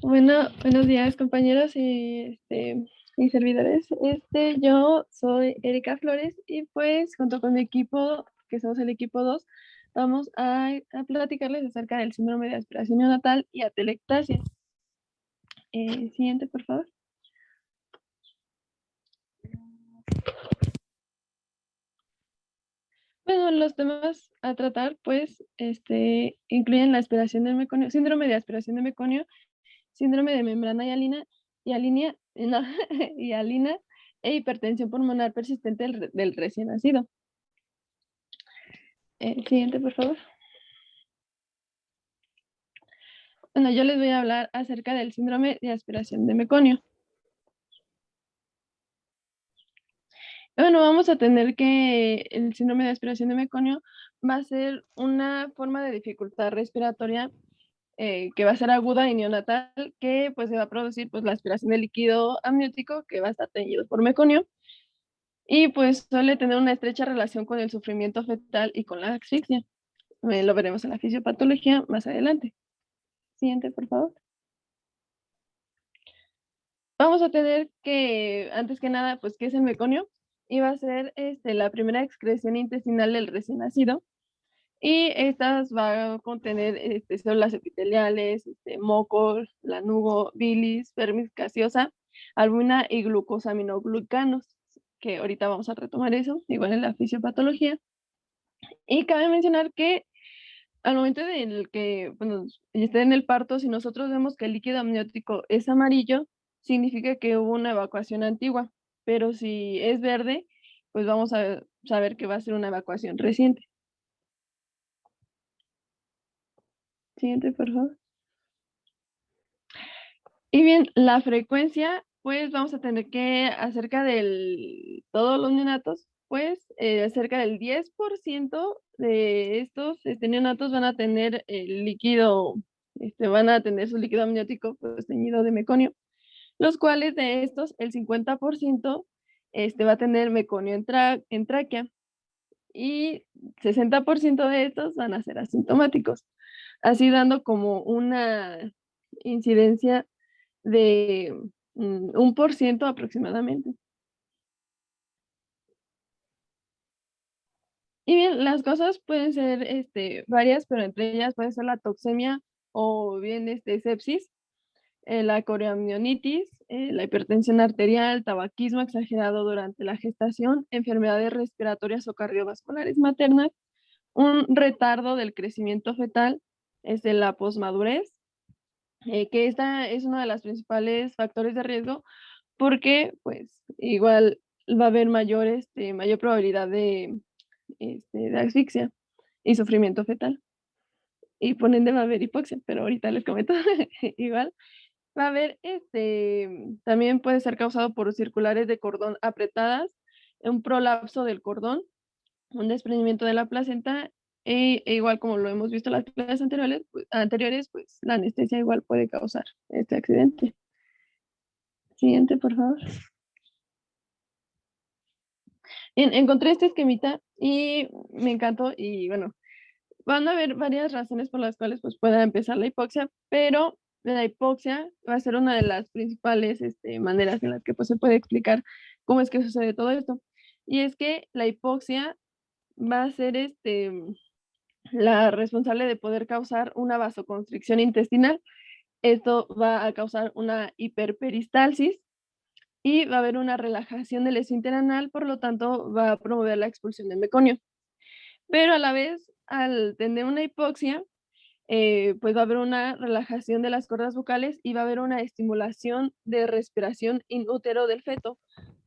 Bueno, buenos días compañeros y servidores. Yo soy Erika Flores y pues junto con mi equipo, que somos el equipo 2, vamos a platicarles acerca del síndrome de aspiración neonatal y atelectasia. Siguiente, por favor. Bueno, los temas a tratar pues incluyen la aspiración del meconio, síndrome de aspiración de meconio, síndrome de membrana no, hialina e hipertensión pulmonar persistente del recién nacido. Siguiente, por favor. Bueno, yo les voy a hablar acerca del síndrome de aspiración de meconio. Bueno, vamos a tener que el síndrome de aspiración de meconio va a ser una forma de dificultad respiratoria que va a ser aguda y neonatal, que pues se va a producir pues la aspiración de líquido amniótico que va a estar teñido por meconio y pues suele tener una estrecha relación con el sufrimiento fetal y con la asfixia. Lo veremos en la fisiopatología más adelante. Siguiente, por favor. Vamos a tener que, antes que nada, pues, ¿qué es el meconio? Y va a ser la primera excreción intestinal del recién nacido. Y estas va a contener células epiteliales, mocos, lanugo, bilis, vermis gaseosa, albúmina y glucosaminoglucanos, que ahorita vamos a retomar eso, igual en la fisiopatología. Y cabe mencionar que al momento en que bueno, esté en el parto, si nosotros vemos que el líquido amniótico es amarillo, significa que hubo una evacuación antigua, pero si es verde, pues vamos a saber que va a ser una evacuación reciente. Siguiente, por favor. Y bien, la frecuencia, pues vamos a tener que acerca de todos los neonatos, pues cerca del 10% de estos neonatos van a tener el líquido, van a tener su líquido amniótico pues teñido de meconio, los cuales de estos el 50% va a tener meconio en tráquea y 60% de estos van a ser asintomáticos, así dando como una incidencia de 1% aproximadamente. Y bien, las cosas pueden ser varias, pero entre ellas puede ser la toxemia o bien sepsis, la coreamnionitis, la hipertensión arterial, tabaquismo exagerado durante la gestación, enfermedades respiratorias o cardiovasculares maternas, un retardo del crecimiento fetal, la posmadurez, que esta es uno de los principales factores de riesgo porque pues igual va a haber mayor probabilidad de asfixia y sufrimiento fetal. Y por ende va a haber hipoxia, pero ahorita les comento igual. Va a haber, también puede ser causado por circulares de cordón apretadas, un prolapso del cordón, un desprendimiento de la placenta, e igual como lo hemos visto en las clases anteriores, pues la anestesia igual puede causar este accidente. Siguiente, por favor. Encontré este esquemita y me encantó y bueno, van a haber varias razones por las cuales pues pueda empezar la hipoxia, pero la hipoxia va a ser una de las principales maneras en las que pues se puede explicar cómo es que sucede todo esto. Y es que la hipoxia va a ser la responsable de poder causar una vasoconstricción intestinal. Esto va a causar una hiperperistalsis y va a haber una relajación del esfínter anal, por lo tanto va a promover la expulsión del meconio. Pero a la vez, al tener una hipoxia, pues va a haber una relajación de las cuerdas vocales y va a haber una estimulación de respiración in útero del feto.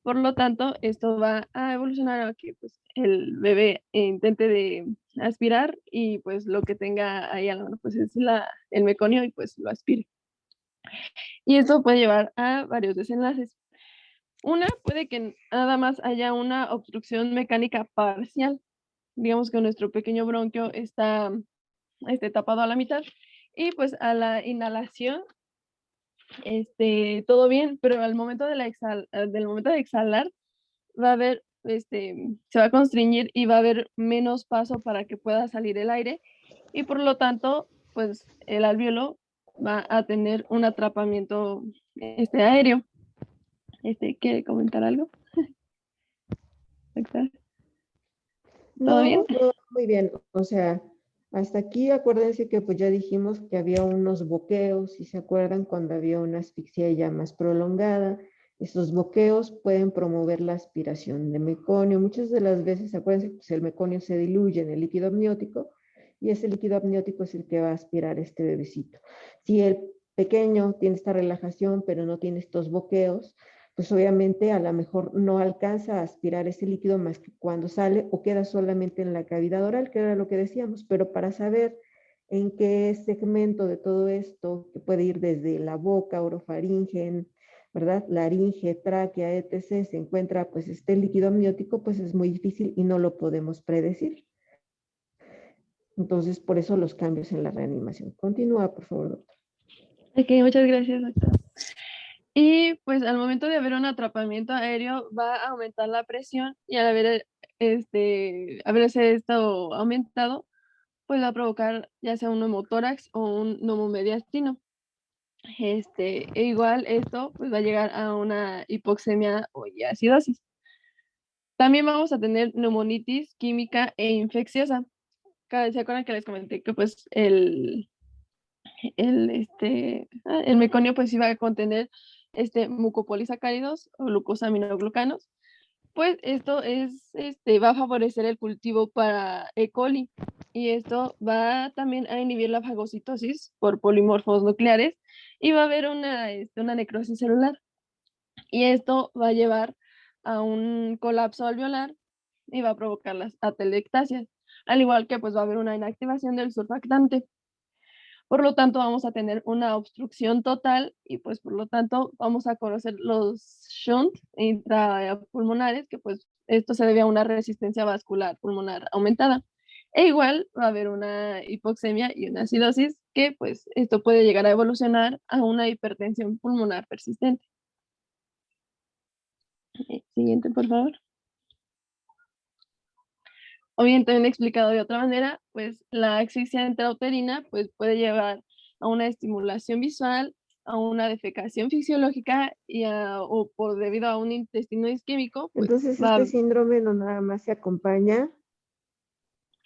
Por lo tanto, esto va a evolucionar a que pues, el bebé intente de aspirar y pues lo que tenga ahí a la mano pues es el meconio y pues lo aspire. Y esto puede llevar a varios desenlaces. Una, puede que nada más haya una obstrucción mecánica parcial. Digamos que nuestro pequeño bronquio está tapado a la mitad y pues a la inhalación todo bien, pero al momento de del momento de exhalar va a haber, se va a constreñir y va a haber menos paso para que pueda salir el aire y por lo tanto, pues el alvéolo va a tener un atrapamiento aéreo. ¿Quiere comentar algo, doctor? ¿Todo bien? No, no, muy bien. O sea, hasta aquí acuérdense que pues ya dijimos que había unos boqueos, si se acuerdan, cuando había una asfixia ya más prolongada. Estos boqueos pueden promover la aspiración de meconio. Muchas de las veces, acuérdense, pues el meconio se diluye en el líquido amniótico y ese líquido amniótico es el que va a aspirar este bebecito. Si el pequeño tiene esta relajación, pero no tiene estos boqueos, pues obviamente a lo mejor no alcanza a aspirar ese líquido más que cuando sale o queda solamente en la cavidad oral, que era lo que decíamos, pero para saber en qué segmento de todo esto, que puede ir desde la boca, orofaringe, ¿verdad? Laringe, tráquea, etc., se encuentra pues este líquido amniótico, pues es muy difícil y no lo podemos predecir. Entonces, por eso los cambios en la reanimación. Continúa, por favor, doctor. Ok, muchas gracias, doctor. Y pues al momento de haber un atrapamiento aéreo va a aumentar la presión y al haberse esto aumentado, pues va a provocar ya sea un neumotórax o un neumomediastino. E igual esto pues va a llegar a una hipoxemia o acidosis. También vamos a tener neumonitis química e infecciosa. ¿Se acuerdan que les comenté que pues el meconio pues iba a contener mucopolisacáridos o glucosaminoglucanos? Pues esto va a favorecer el cultivo para E. coli y esto va también a inhibir la fagocitosis por polimorfos nucleares y va a haber una necrosis celular y esto va a llevar a un colapso alveolar y va a provocar las atelectasias, al igual que pues va a haber una inactivación del surfactante. Por lo tanto, vamos a tener una obstrucción total y pues por lo tanto vamos a conocer los shunt intrapulmonares, que pues esto se debe a una resistencia vascular pulmonar aumentada. E igual va a haber una hipoxemia y una acidosis, que pues esto puede llegar a evolucionar a una hipertensión pulmonar persistente. Siguiente, por favor. O bien también explicado de otra manera, pues la asfixia intrauterina pues puede llevar a una estimulación visual, a una defecación fisiológica o por debido a un intestino isquémico, pues Entonces, va, este síndrome no nada más se acompaña.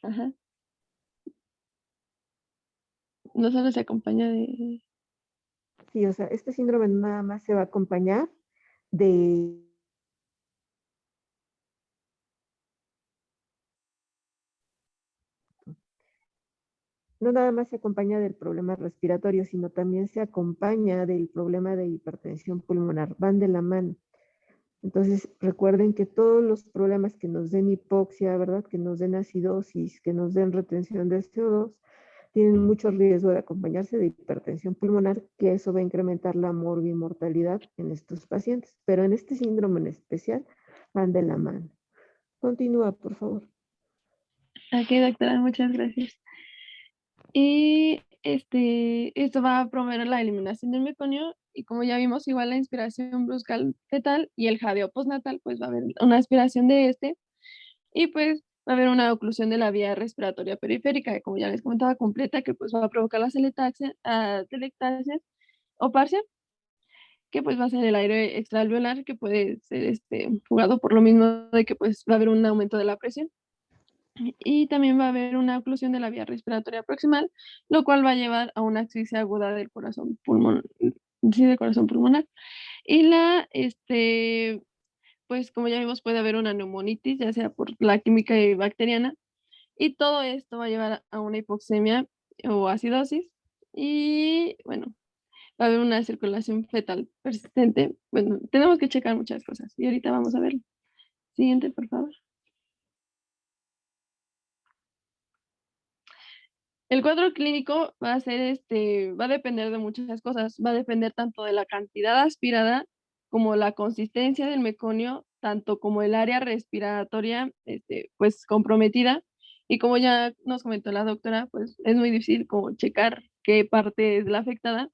ajá, no solo se acompaña de, Sí, o sea, este síndrome no nada más se va a acompañar de, no nada más se acompaña del problema respiratorio, sino también se acompaña del problema de hipertensión pulmonar, van de la mano. Entonces, recuerden que todos los problemas que nos den hipoxia, ¿verdad? Que nos den acidosis, que nos den retención de CO2, tienen mucho riesgo de acompañarse de hipertensión pulmonar, que eso va a incrementar la morbimortalidad en estos pacientes. Pero en este síndrome en especial, van de la mano. Continúa, por favor. aquí doctora, muchas gracias. Y esto va a promover la eliminación del meconio y como ya vimos, igual la inspiración brusca fetal y el jadeo postnatal, pues va a haber una aspiración de y pues va a haber una oclusión de la vía respiratoria periférica, que como ya les comentaba, completa, que pues va a provocar la atelectasia o parcia, que pues va a ser el aire extraalveolar, que puede ser fugado por lo mismo de que pues va a haber un aumento de la presión. Y también va a haber una oclusión de la vía respiratoria proximal, lo cual va a llevar a una asfixia aguda del corazón pulmonar, sí, del corazón pulmonar. Y pues como ya vimos, puede haber una neumonitis, ya sea por la química y bacteriana, y todo esto va a llevar a una hipoxemia o acidosis, y bueno, va a haber una circulación fetal persistente. Bueno, tenemos que checar muchas cosas, y ahorita vamos a verlo. Siguiente, por favor. El cuadro clínico va a ser va a depender de muchas cosas, va a depender tanto de la cantidad aspirada como la consistencia del meconio, tanto como el área respiratoria, pues comprometida. Y como ya nos comentó la doctora, pues es muy difícil como checar qué parte es la afectada,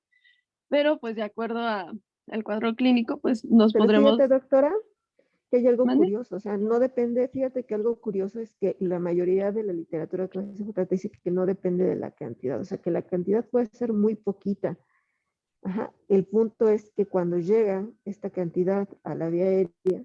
pero pues de acuerdo al cuadro clínico, pues nos Pero fíjate, podremos. doctora, que hay algo ¿Mande? curioso, o sea, no depende, fíjate que algo curioso es que la mayoría de la literatura clásica dice que no depende de la cantidad, o sea, que la cantidad puede ser muy poquita, Ajá. El punto es que cuando llega esta cantidad a la vía aérea,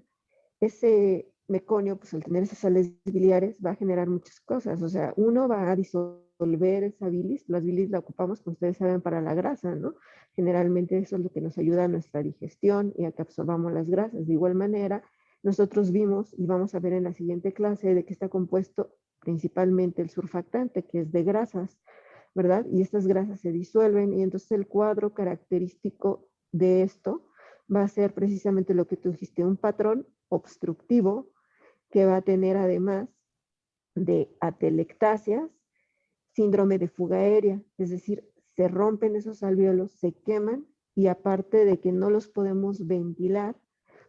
ese meconio, pues al tener esas sales biliares, va a generar muchas cosas. O sea, uno va a disolver esa bilis. Las bilis la ocupamos, como ustedes saben, para la grasa, ¿no? Generalmente eso es lo que nos ayuda a nuestra digestión y a que absorbamos las grasas. De igual manera, nosotros vimos y vamos a ver en la siguiente clase de que está compuesto principalmente el surfactante, que es de grasas, ¿verdad? Y estas grasas se disuelven y entonces el cuadro característico de esto va a ser precisamente lo que tú dijiste, un patrón obstructivo que va a tener además de atelectasias, síndrome de fuga aérea, es decir, se rompen esos alvéolos, se queman y aparte de que no los podemos ventilar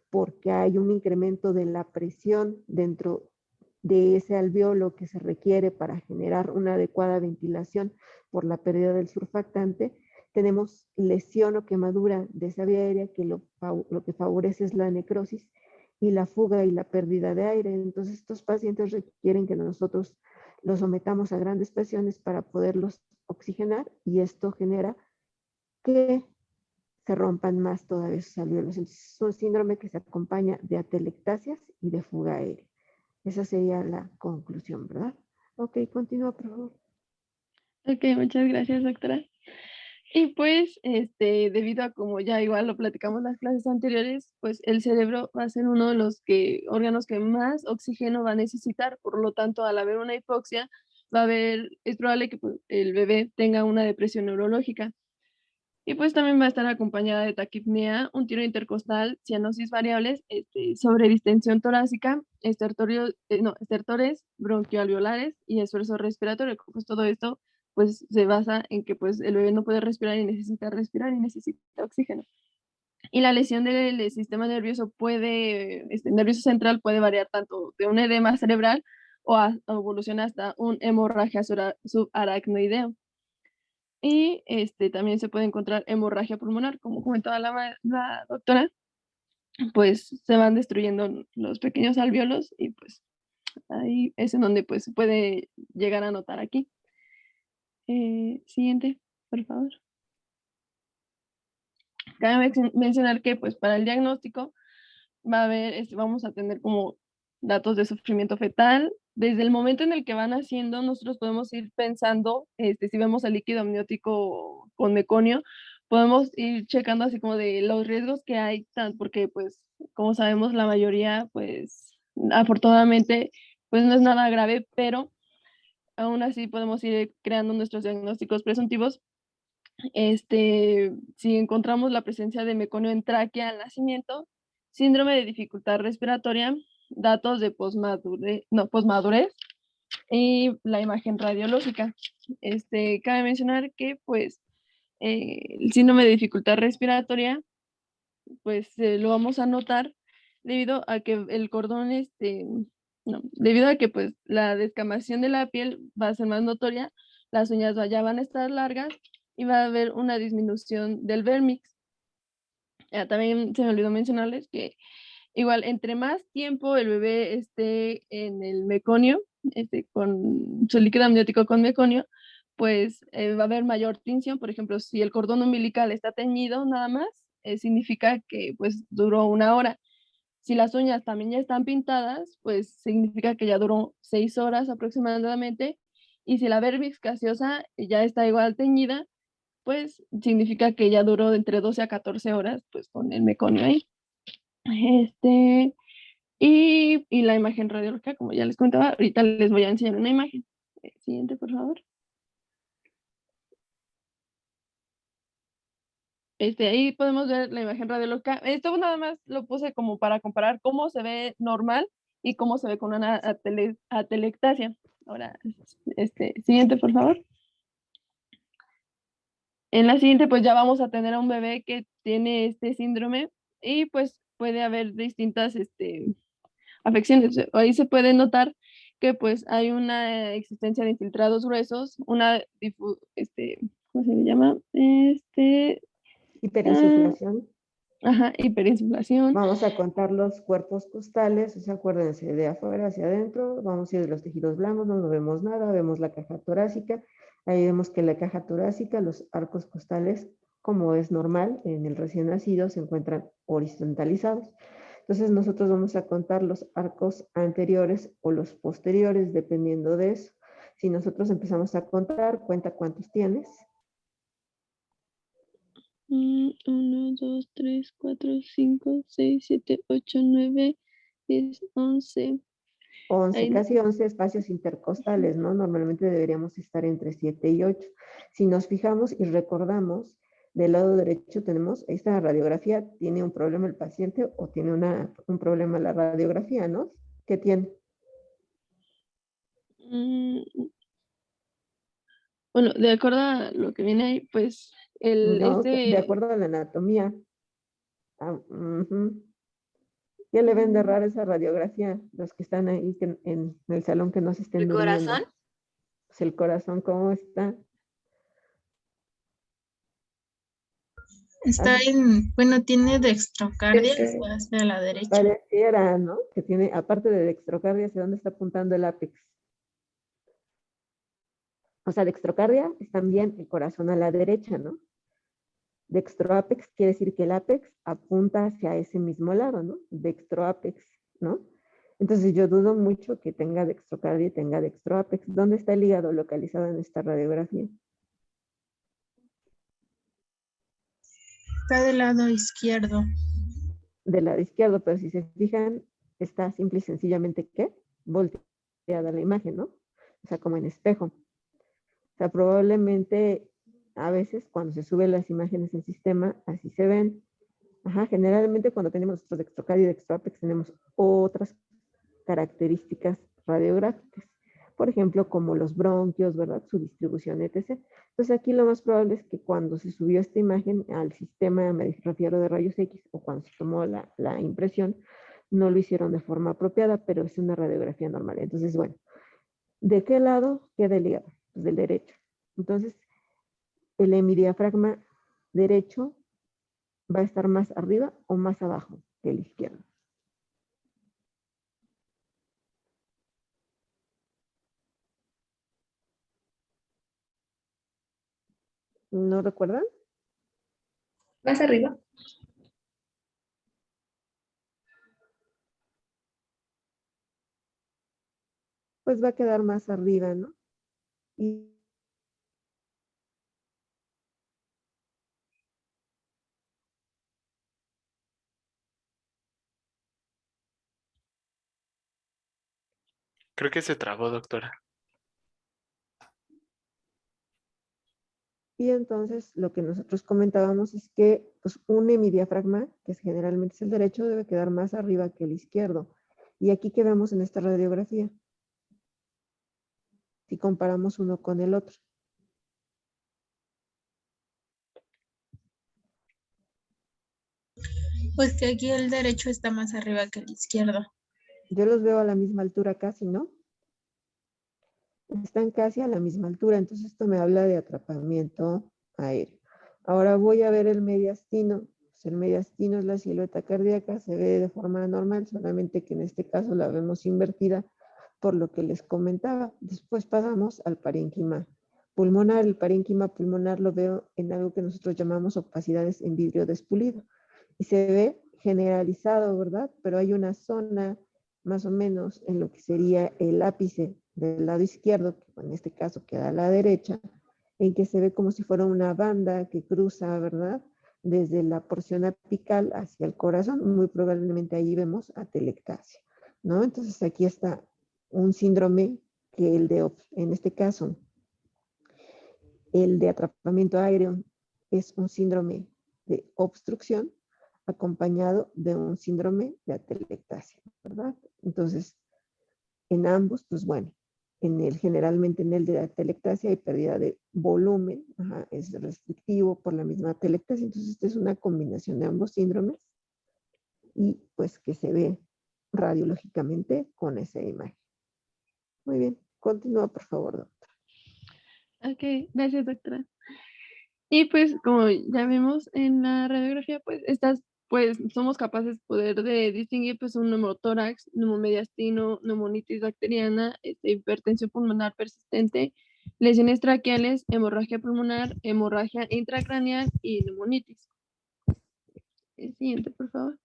porque hay un incremento de la presión dentro de ese alvéolo que se requiere para generar una adecuada ventilación por la pérdida del surfactante, tenemos lesión o quemadura de esa vía aérea que lo que favorece es la necrosis y la fuga y la pérdida de aire. Entonces estos pacientes requieren que nosotros los sometamos a grandes presiones para poderlos oxigenar y esto genera que se rompan más todavía sus alvéolos. Entonces es un síndrome que se acompaña de atelectasias y de fuga aérea. Esa sería la conclusión, ¿verdad? Ok, continúa, por favor. Ok, muchas gracias, doctora. Y pues, debido a como ya igual lo platicamos en las clases anteriores, pues el cerebro va a ser uno de los órganos que más oxígeno va a necesitar, por lo tanto, al haber una hipoxia, es probable que pues, el bebé tenga una depresión neurológica. Y pues también va a estar acompañada de taquipnea, un tiro intercostal, cianosis variables, sobredistensión torácica, estertores bronquialveolares y esfuerzo respiratorio. Pues todo esto pues se basa en que pues el bebé no puede respirar y necesita oxígeno. Y la lesión del sistema nervioso nervioso central puede variar tanto de un edema cerebral o evoluciona hasta un hemorragia subaracnoideo. Y también se puede encontrar hemorragia pulmonar, como comentaba la doctora, pues se van destruyendo los pequeños alvéolos y pues ahí es en donde pues se puede llegar a notar aquí. Siguiente, por favor. Cabe mencionar que pues para el diagnóstico vamos a tener como datos de sufrimiento fetal. Desde el momento en el que van haciendo, nosotros podemos ir pensando, si vemos el líquido amniótico con meconio, podemos ir checando así como de los riesgos que hay, porque pues, como sabemos, la mayoría, pues, afortunadamente, pues no es nada grave, pero aún así podemos ir creando nuestros diagnósticos presuntivos. Si encontramos la presencia de meconio en tráquea al nacimiento, síndrome de dificultad respiratoria, datos de posmadurez y la imagen radiológica. Cabe mencionar que pues el síndrome de dificultad respiratoria pues lo vamos a notar debido a que el cordón, no, debido a que pues la descamación de la piel va a ser más notoria, las uñas ya van a estar largas y va a haber una disminución del vérmix. También se me olvidó mencionarles que igual entre más tiempo el bebé esté en el meconio, con su líquido amniótico con meconio, pues va a haber mayor tinción. Por ejemplo, si el cordón umbilical está teñido nada más, significa que pues duró 1 hora. Si las uñas también ya están pintadas, pues significa que ya duró 6 horas aproximadamente. Y si la vérmix gaseosa ya está igual teñida, pues significa que ya duró de entre 12 a 14 horas, pues con el meconio ahí. Este, y la imagen radiológica, como ya les contaba, ahorita les voy a enseñar una imagen. Siguiente, por favor. Ahí podemos ver la imagen radiológica. Esto nada más lo puse como para comparar cómo se ve normal y cómo se ve con una atelectasia. Ahora, siguiente, por favor. En la siguiente, pues ya vamos a tener a un bebé que tiene este síndrome y pues puede haber distintas afecciones. Ahí se puede notar que pues hay una existencia de infiltrados gruesos, ¿cómo se le llama? Ah, Hiperinsuflación. ajá, hiperinsuflación. Vamos a contar los cuerpos costales, o sea, acuérdense, de afuera hacia adentro, vamos a ir de los tejidos blancos, no vemos nada, vemos la caja torácica, ahí vemos que la caja torácica, los arcos costales como es normal en el recién nacido, se encuentran horizontalizados. Entonces nosotros vamos a contar los arcos anteriores o los posteriores, dependiendo de eso. Si nosotros empezamos a contar, cuenta cuántos tienes. 1, 2, 3, 4, 5, 6, 7, 8, 9, 10, 11. 11, Ahí, casi 11 espacios intercostales, ¿no? Normalmente deberíamos estar entre 7 y 8. Si nos fijamos y recordamos, del lado derecho tenemos esta radiografía, ¿tiene un problema el paciente o tiene un problema la radiografía, ¿no? ¿Qué tiene? mm, bueno, de acuerdo a lo que viene ahí, pues No, de acuerdo a la anatomía. ¿Qué le ven de raro esa radiografía? Los que están ahí en el salón que no se estén ¿El durmiendo. corazón? Pues el corazón, ¿cómo está? Está en, bueno, tiene dextrocardia Que hacia la derecha. pareciera, ¿no? Que tiene, aparte de dextrocardia, ¿hacia dónde está apuntando el ápex? O sea, dextrocardia es también el corazón a la derecha, ¿no? Dextroapex quiere decir que el ápex apunta hacia ese mismo lado, ¿no? Dextroapex, ¿no? Entonces yo dudo mucho que tenga dextrocardia y tenga dextroapex. ¿Dónde está el hígado localizado en esta radiografía? Está del lado izquierdo. Del lado izquierdo, pero si se fijan, está simple y sencillamente, ¿qué? Volteada la imagen, ¿no? O sea, como en espejo. O sea, probablemente a veces cuando se suben las imágenes en sistema, así se ven. Ajá, generalmente cuando tenemos nuestro dextrocardio y dextroapex tenemos otras características radiográficas. Por ejemplo, como los bronquios, ¿verdad? Su distribución, etc. Entonces aquí lo más probable es que cuando se subió esta imagen al sistema, me refiero de rayos X, o cuando se tomó la impresión, no lo hicieron de forma apropiada, pero es una radiografía normal. Entonces, bueno, ¿de qué lado queda el hígado? Pues del derecho. Entonces, el hemidiafragma derecho va a estar más arriba o más abajo que el izquierdo. ¿No recuerdan? Más arriba. Pues va a quedar más arriba, ¿no? Y Creo que se trabó, doctora. Y entonces lo que nosotros comentábamos es que pues, un hemidiafragma, que generalmente es el derecho, debe quedar más arriba que el izquierdo. Y aquí quedamos en esta radiografía, si comparamos uno con el otro. Pues que aquí el derecho está más arriba que el izquierdo. Yo los veo a la misma altura casi, ¿no? Están casi a la misma altura, entonces esto me habla de atrapamiento aéreo. Ahora voy a ver el mediastino. Pues el mediastino es la silueta cardíaca, se ve de forma normal, solamente que en este caso la vemos invertida por lo que les comentaba. Después pasamos al parénquima pulmonar. El parénquima pulmonar lo veo en algo que nosotros llamamos opacidades en vidrio despulido. Y se ve generalizado, ¿verdad? Pero hay una zona más o menos en lo que sería el ápice del lado izquierdo, que en este caso queda a la derecha, en que se ve como si fuera una banda que cruza, ¿verdad? Desde la porción apical hacia el corazón, muy probablemente ahí vemos atelectasia, ¿no? Entonces aquí está un síndrome que en este caso, el de atrapamiento aéreo es un síndrome de obstrucción acompañado de un síndrome de atelectasia, ¿verdad? Entonces, en ambos, pues bueno, generalmente en el de atelectasia hay pérdida de volumen, es restrictivo por la misma atelectasia, entonces esta es una combinación de ambos síndromes y pues que se ve radiológicamente con esa imagen. Muy bien, continúa por favor, doctor. ok, gracias, doctora. Y pues como ya vimos en la radiografía, pues pues somos capaces poder de distinguir pues un neumotórax, neumomediastino, neumonitis bacteriana, hipertensión pulmonar persistente lesiones traqueales, hemorragia pulmonar, hemorragia intracraneal y neumonitis. El siguiente, por favor.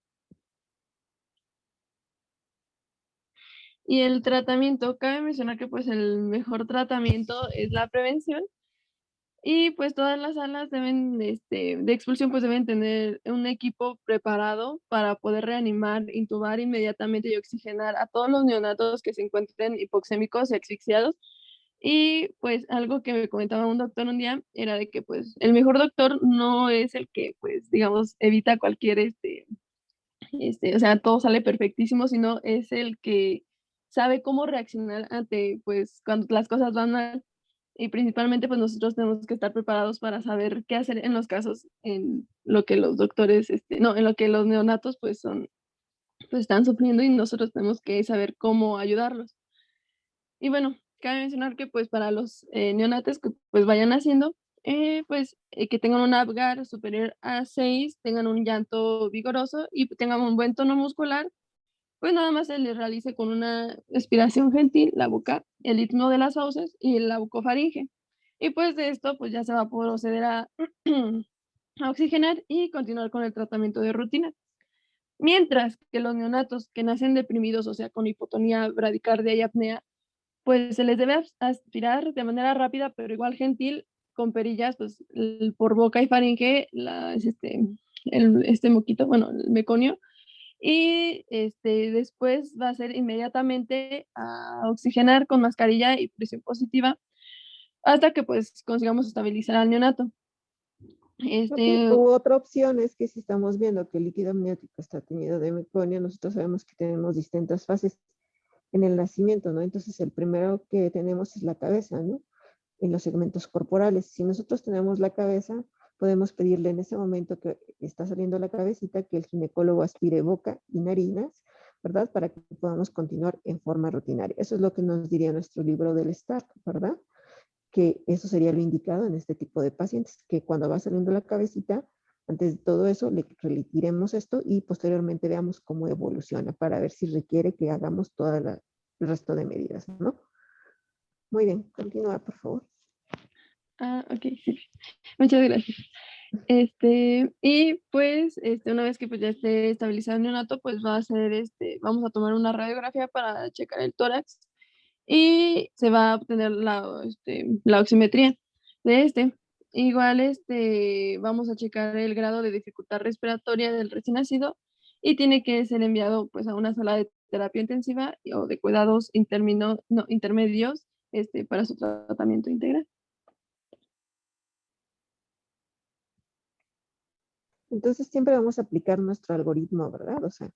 Y el tratamiento, cabe mencionar que pues el mejor tratamiento es la prevención. Y pues todas las salas deben, de expulsión, pues deben tener un equipo preparado para poder reanimar, intubar inmediatamente y oxigenar a todos los neonatos que se encuentren hipoxémicos y asfixiados. Y pues algo que me comentaba un doctor un día era de que pues el mejor doctor no es el que pues digamos evita cualquier o sea, todo sale perfectísimo, sino es el que sabe cómo reaccionar ante pues cuando las cosas van mal. Y principalmente, pues nosotros tenemos que estar preparados para saber qué hacer en los casos en lo que los doctores, no, en lo que los neonatos pues pues están sufriendo y nosotros tenemos que saber cómo ayudarlos. Y bueno, cabe mencionar que pues para los neonatos que pues vayan naciendo, que tengan un Apgar superior a 6, tengan un llanto vigoroso y tengan un buen tono muscular, pues nada más se les realice con una respiración gentil, la boca, el ritmo de las fauces y la bucofaringe. Y pues de esto, pues ya se va a proceder a, a oxigenar y continuar con el tratamiento de rutina. Mientras que los neonatos que nacen deprimidos, o sea, con hipotonía, bradicardia y apnea, pues se les debe aspirar de manera rápida, pero igual gentil, con perillas, pues por boca y faringe, este moquito, bueno, el meconio, y después va a ser inmediatamente a oxigenar con mascarilla y presión positiva hasta que pues consigamos estabilizar al neonato. Ok, u otra opción es que si estamos viendo que el líquido amniótico está teñido de meconio, nosotros sabemos que tenemos distintas fases en el nacimiento, ¿no? Entonces el primero que tenemos es la cabeza, ¿no? En los segmentos corporales. Si nosotros tenemos la cabeza, podemos pedirle en ese momento que está saliendo la cabecita que el ginecólogo aspire boca y narinas, ¿verdad? Para que podamos continuar en forma rutinaria. Eso es lo que nos diría nuestro libro del Stark, ¿verdad? Que eso sería lo indicado en este tipo de pacientes, que cuando va saliendo la cabecita, antes de todo eso, le retiremos esto y posteriormente veamos cómo evoluciona para ver si requiere que hagamos todo el resto de medidas, ¿no? Muy bien, continúa, por favor. Ok, sí. Muchas gracias. Y pues, una vez que pues ya esté estabilizado el neonato, pues va a ser, vamos a tomar una radiografía para checar el tórax y se va a obtener la oximetría de Igual, vamos a checar el grado de dificultad respiratoria del recién nacido y tiene que ser enviado pues a una sala de terapia intensiva o de cuidados intermedios, para su tratamiento integral. Entonces siempre vamos a aplicar nuestro algoritmo, ¿verdad? O sea,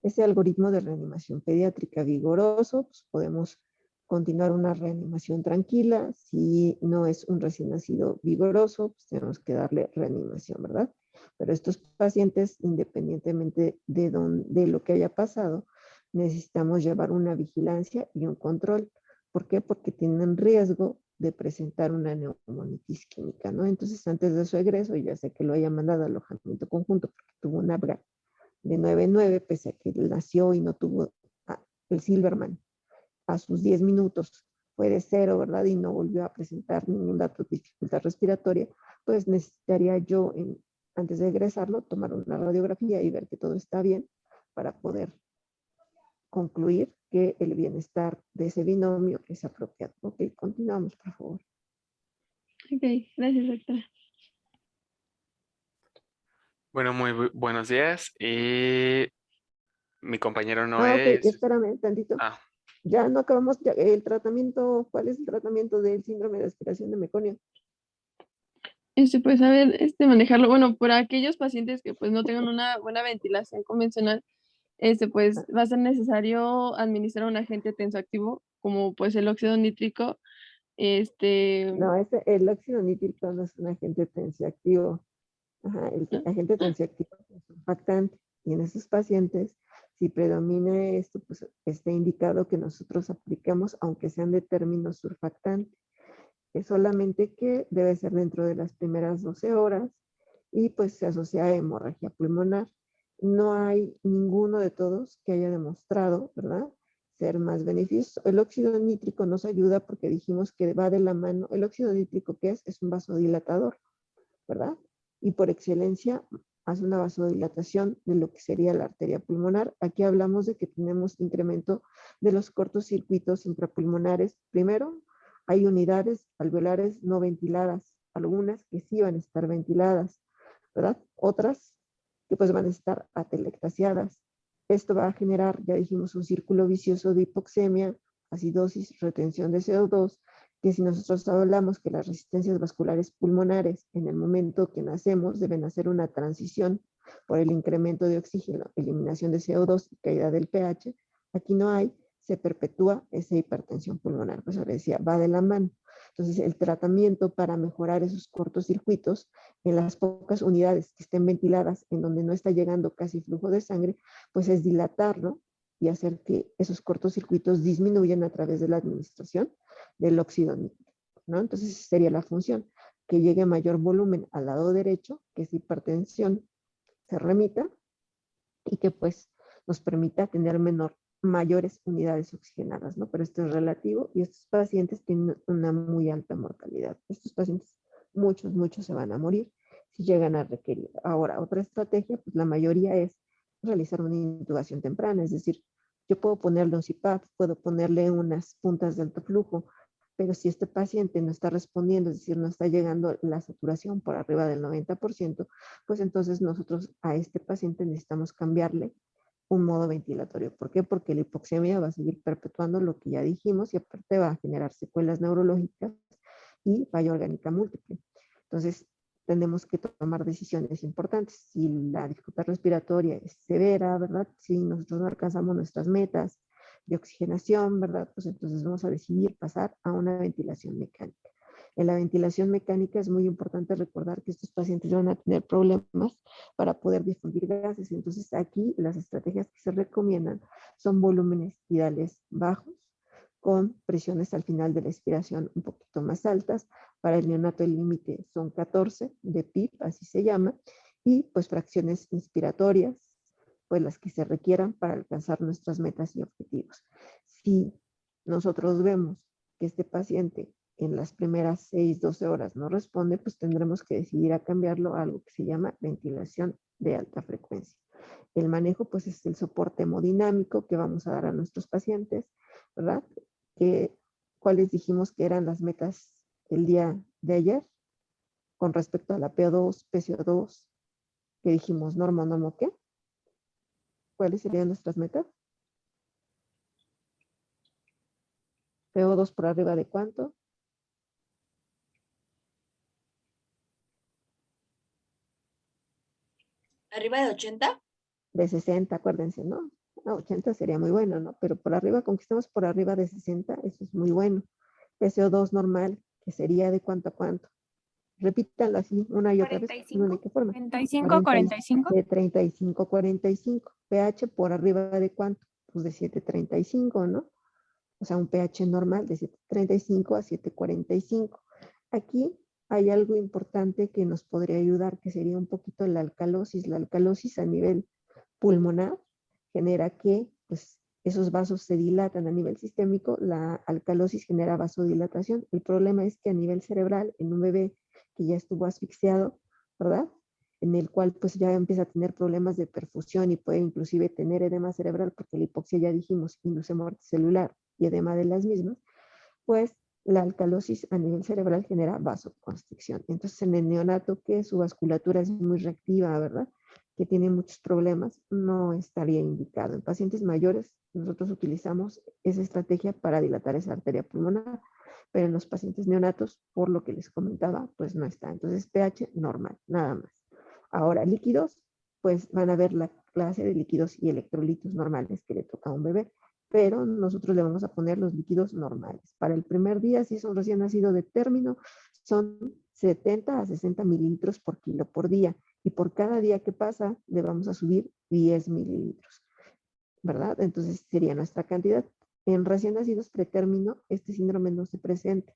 ese algoritmo de reanimación pediátrica vigoroso, pues podemos continuar una reanimación tranquila. Si no es un recién nacido vigoroso, pues tenemos que darle reanimación, ¿verdad? Pero estos pacientes, independientemente de lo que haya pasado, necesitamos llevar una vigilancia y un control. ¿Por qué? Porque tienen riesgo de presentar una neumonitis química, ¿no? Entonces, antes de su egreso, ya sé que lo haya mandado a alojamiento conjunto porque tuvo una ABGA de 9.9, pese a que él nació y no tuvo el Silverman a sus 10 minutos fue de 0, ¿verdad? Y no volvió a presentar ningún dato de dificultad respiratoria, pues necesitaría yo, antes de egresarlo, tomar una radiografía y ver que todo está bien para poder concluir que el bienestar de ese binomio es apropiado. Ok, continuamos, por favor. Ok, gracias, doctora. Bueno, muy buenos días. Mi compañero Ok, Noé es... espérame tantito. Ah, Ya no acabamos el tratamiento. ¿Cuál es el tratamiento del síndrome de aspiración de meconio? Pues a ver, manejarlo, bueno, para aquellos pacientes que pues no tengan una buena ventilación convencional, pues va a ser necesario administrar un agente tensoactivo, como pues el óxido nítrico, No, el óxido nítrico no es un agente tensioactivo. Ajá, el agente tensioactivo es un surfactante. Y en esos pacientes, si predomina esto, pues está indicado que nosotros aplicamos, aunque sean de término surfactante. Es solamente que debe ser dentro de las primeras 12 horas y pues se asocia a hemorragia pulmonar. No hay ninguno de todos que haya demostrado, ¿verdad? ser más beneficioso. El óxido nítrico nos ayuda porque dijimos que va de la mano. El óxido nítrico, ¿qué es? Es un vasodilatador, ¿verdad? Y por excelencia hace una vasodilatación de lo que sería la arteria pulmonar. Aquí hablamos de que tenemos incremento de los cortocircuitos intrapulmonares. Primero, hay unidades alveolares no ventiladas, algunas que sí van a estar ventiladas, ¿verdad? Otras que pues van a estar atelectasiadas. Esto va a generar, ya dijimos, un círculo vicioso de hipoxemia, acidosis, retención de CO2, que si nosotros hablamos que las resistencias vasculares pulmonares en el momento que nacemos deben hacer una transición por el incremento de oxígeno, eliminación de CO2 y caída del pH, aquí no hay, se perpetúa esa hipertensión pulmonar. Pues ahora decía, va de la mano. Entonces, el tratamiento para mejorar esos cortocircuitos en las pocas unidades que estén ventiladas, en donde no está llegando casi flujo de sangre, pues es dilatarlo y hacer que esos cortocircuitos disminuyan a través de la administración del óxido nítrico, ¿no? Entonces, esa sería la función, que llegue mayor volumen al lado derecho, que esa hipertensión se remita y que pues nos permita tener mayores unidades oxigenadas, ¿no? Pero esto es relativo y estos pacientes tienen una muy alta mortalidad. Estos pacientes, muchos se van a morir si llegan a requerir. Ahora, otra estrategia, pues la mayoría es realizar una intubación temprana, es decir, yo puedo ponerle un CPAP, puedo ponerle unas puntas de alto flujo, pero si este paciente no está respondiendo, es decir, no está llegando la saturación por arriba del 90%, pues entonces nosotros a este paciente necesitamos cambiarle un modo ventilatorio. ¿Por qué? Porque la hipoxemia va a seguir perpetuando lo que ya dijimos y aparte va a generar secuelas neurológicas y falla orgánica múltiple. Entonces, tenemos que tomar decisiones importantes. Si la dificultad respiratoria es severa, ¿verdad? Si nosotros no alcanzamos nuestras metas de oxigenación, ¿verdad? Pues entonces vamos a decidir pasar a una ventilación mecánica. En la ventilación mecánica es muy importante recordar que estos pacientes van a tener problemas para poder difundir gases. Entonces aquí las estrategias que se recomiendan son volúmenes tidales bajos, con presiones al final de la expiración un poquito más altas. Para el neonato el límite son 14 de PIP, así se llama, y pues fracciones inspiratorias, pues las que se requieran para alcanzar nuestras metas y objetivos. Si nosotros vemos que este paciente en las primeras 6-12 horas no responde, pues tendremos que decidir a cambiarlo a algo que se llama ventilación de alta frecuencia. El manejo, pues, es el soporte hemodinámico que vamos a dar a nuestros pacientes, ¿verdad? ¿Cuáles dijimos que eran las metas el día de ayer? Con respecto a la PO2, PCO2, que dijimos norma, ¿qué? ¿Cuáles serían nuestras metas? PO2 por arriba de ¿cuánto? ¿Arriba de 80? De 60, acuérdense, ¿no? 80 sería muy bueno, ¿no? Pero por arriba, conquistamos por arriba de 60, eso es muy bueno. PCO2 normal, que sería de cuánto a cuánto. Repítanlo así una y otra vez. 45, ¿De qué forma? 35, 45. De 35 a 45. pH por arriba de cuánto? Pues de 7.35, ¿no? O sea, un pH normal de 7.35 a 7.45. Aquí hay algo importante que nos podría ayudar, que sería un poquito la alcalosis. La alcalosis a nivel pulmonar genera que pues, esos vasos se dilatan a nivel sistémico. La alcalosis genera vasodilatación. El problema es que a nivel cerebral, en un bebé que ya estuvo asfixiado, ¿verdad? En el cual pues ya empieza a tener problemas de perfusión y puede inclusive tener edema cerebral, porque la hipoxia, ya dijimos, induce muerte celular y edema de las mismas, pues la alcalosis a nivel cerebral genera vasoconstricción. Entonces en el neonato, que su vasculatura es muy reactiva, ¿verdad?, que tiene muchos problemas, no estaría indicado. En pacientes mayores nosotros utilizamos esa estrategia para dilatar esa arteria pulmonar, pero en los pacientes neonatos, por lo que les comentaba, pues no está. Entonces pH normal, nada más. Ahora líquidos, pues van a ver la clase de líquidos y electrolitos normales que le toca a un bebé, pero nosotros le vamos a poner los líquidos normales. Para el primer día, si es un recién nacido de término, son 70 a 60 mililitros por kilo por día, y por cada día que pasa le vamos a subir 10 mililitros, ¿verdad? Entonces sería nuestra cantidad. En recién nacidos pretérmino, este síndrome no se presenta.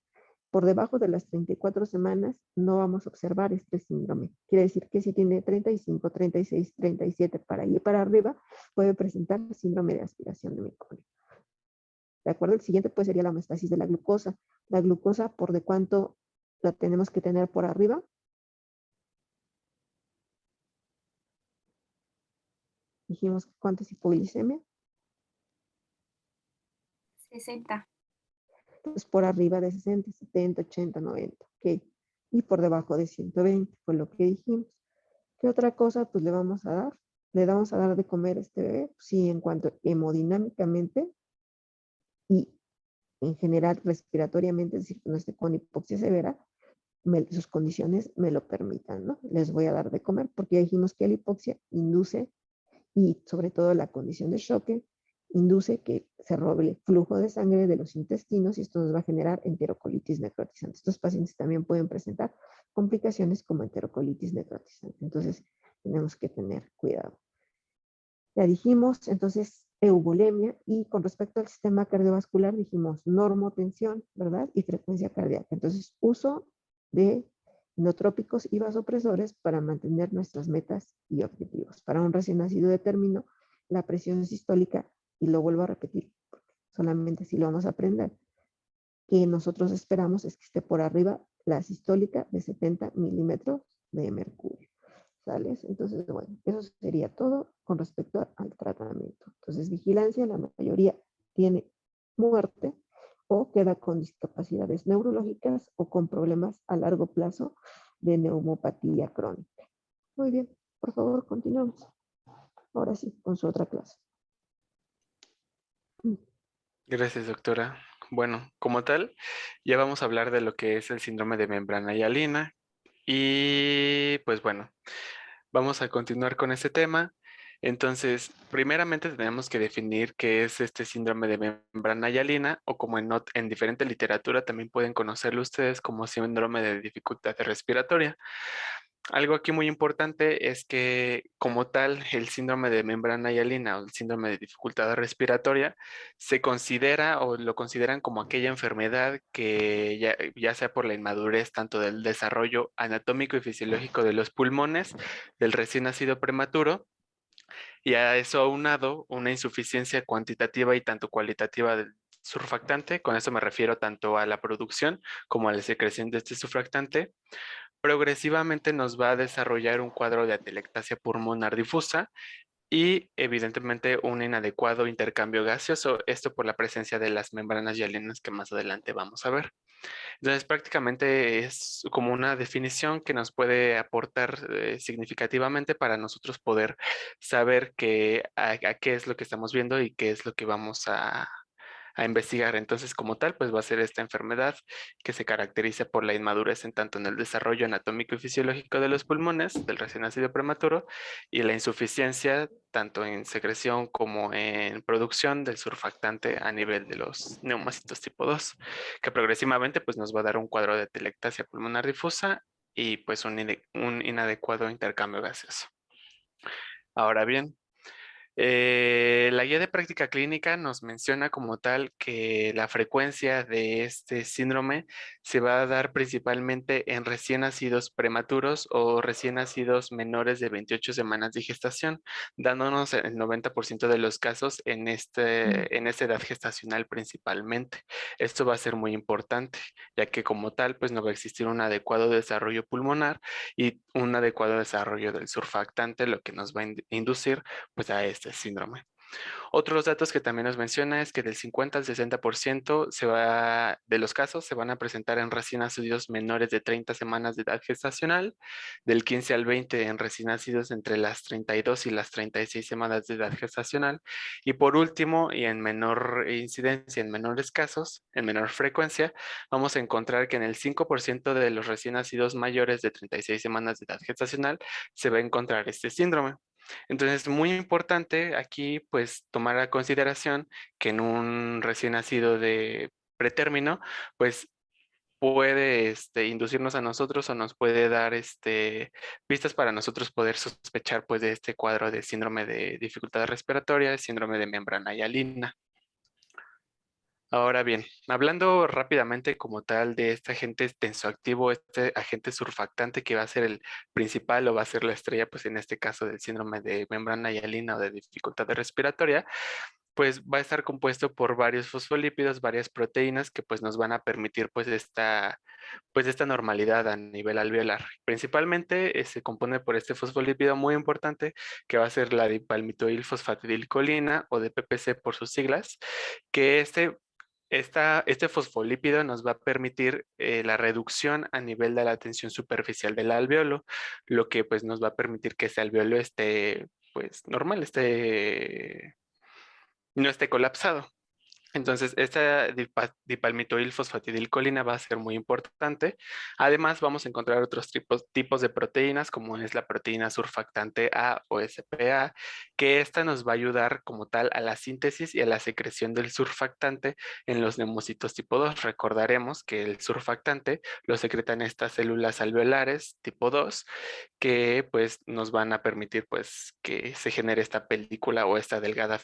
Por debajo de las 34 semanas no vamos a observar este síndrome. Quiere decir que si tiene 35, 36, 37 para allí para arriba, puede presentar síndrome de aspiración de mecónico. ¿De acuerdo? El siguiente pues sería la homeostasis de la glucosa. La glucosa, ¿por de cuánto la tenemos que tener por arriba? Dijimos que cuánto es hipoglicemia. 60. Entonces por arriba de 60, 70, 80, 90. Ok. Y por debajo de 120, fue lo que dijimos. ¿Qué otra cosa pues le vamos a dar? Le vamos a dar de comer a este bebé. Sí, en cuanto hemodinámicamente y en general respiratoriamente, es decir, que no esté con hipoxia severa, sus condiciones me lo permitan, ¿no? Les voy a dar de comer porque ya dijimos que la hipoxia induce, y sobre todo la condición de choque, induce que se robe el flujo de sangre de los intestinos y esto nos va a generar enterocolitis necrotizante. Estos pacientes también pueden presentar complicaciones como enterocolitis necrotizante. Entonces, tenemos que tener cuidado. Ya dijimos, entonces, eubolemia, y con respecto al sistema cardiovascular dijimos normotensión, ¿verdad? Y frecuencia cardíaca. Entonces, uso de inotrópicos y vasopresores para mantener nuestras metas y objetivos. Para un recién nacido determino la presión sistólica, y lo vuelvo a repetir, solamente si lo vamos a aprender, que nosotros esperamos es que esté por arriba la sistólica de 70 milímetros de mercurio. ¿Sales? Entonces, bueno, eso sería todo con respecto al tratamiento. Entonces, vigilancia, la mayoría tiene muerte o queda con discapacidades neurológicas o con problemas a largo plazo de neumopatía crónica. Muy bien, por favor, continuamos. Ahora sí, con su otra clase. Gracias, doctora. Bueno, como tal, ya vamos a hablar de lo que es el síndrome de membrana hialina. Y pues bueno, vamos a continuar con este tema. Entonces, primeramente tenemos que definir qué es este síndrome de membrana hialina, o como en diferente literatura también pueden conocerlo ustedes como síndrome de dificultad respiratoria. Algo aquí muy importante es que como tal el síndrome de membrana hialina o el síndrome de dificultad respiratoria se considera o lo consideran como aquella enfermedad que ya sea por la inmadurez tanto del desarrollo anatómico y fisiológico de los pulmones del recién nacido prematuro, y a eso aunado una insuficiencia cuantitativa y tanto cualitativa del surfactante. Con eso me refiero tanto a la producción como a la secreción de este surfactante, progresivamente nos va a desarrollar un cuadro de atelectasia pulmonar difusa y evidentemente un inadecuado intercambio gaseoso, esto por la presencia de las membranas hialinas que más adelante vamos a ver. Entonces prácticamente es como una definición que nos puede aportar significativamente para nosotros poder saber a qué es lo que estamos viendo y qué es lo que vamos a investigar. Entonces, como tal, pues va a ser esta enfermedad que se caracteriza por la inmadurez en tanto en el desarrollo anatómico y fisiológico de los pulmones del recién nacido prematuro, y la insuficiencia tanto en secreción como en producción del surfactante a nivel de los neumocitos tipo 2, que progresivamente pues nos va a dar un cuadro de atelectasia pulmonar difusa y pues un inadecuado intercambio gaseoso. Ahora bien, la guía de práctica clínica nos menciona como tal que la frecuencia de este síndrome se va a dar principalmente en recién nacidos prematuros o recién nacidos menores de 28 semanas de gestación, dándonos el 90% de los casos en esta edad gestacional principalmente. Esto va a ser muy importante, ya que como tal, pues no va a existir un adecuado desarrollo pulmonar y un adecuado desarrollo del surfactante, lo que nos va a inducir pues a este síndrome. Otros datos que también nos menciona es que del 50 al 60% de los casos se van a presentar en recién nacidos menores de 30 semanas de edad gestacional, del 15 al 20 en recién nacidos entre las 32 y las 36 semanas de edad gestacional, y por último, y en menor incidencia, en menores casos, en menor frecuencia, vamos a encontrar que en el 5% de los recién nacidos mayores de 36 semanas de edad gestacional se va a encontrar este síndrome. Entonces, es muy importante aquí, pues, tomar a consideración que en un recién nacido de pretérmino, pues, puede inducirnos a nosotros o nos puede dar pistas para nosotros poder sospechar, pues, de este cuadro de síndrome de dificultad respiratoria, síndrome de membrana hialina. Ahora bien, hablando rápidamente como tal de este agente tensoactivo, este agente surfactante que va a ser el principal o va a ser la estrella, pues en este caso del síndrome de membrana hialina o de dificultad respiratoria, pues va a estar compuesto por varios fosfolípidos, varias proteínas que pues nos van a permitir pues esta normalidad a nivel alveolar. Principalmente se compone por este fosfolípido muy importante que va a ser la dipalmitoilfosfatidilcolina o DPPC por sus siglas, que este fosfolípido nos va a permitir la reducción a nivel de la tensión superficial del alveolo, lo que pues nos va a permitir que ese alveolo esté pues normal, no esté colapsado. Entonces, esta dipalmitoilfosfatidilcolina va a ser muy importante. Además, vamos a encontrar otros tipos de proteínas, como es la proteína surfactante A o SPA, que esta nos va a ayudar como tal a la síntesis y a la secreción del surfactante en los neumocitos tipo 2. Recordaremos que el surfactante lo secretan estas células alveolares tipo 2 que pues nos van a permitir pues que se genere esta película o esta delgada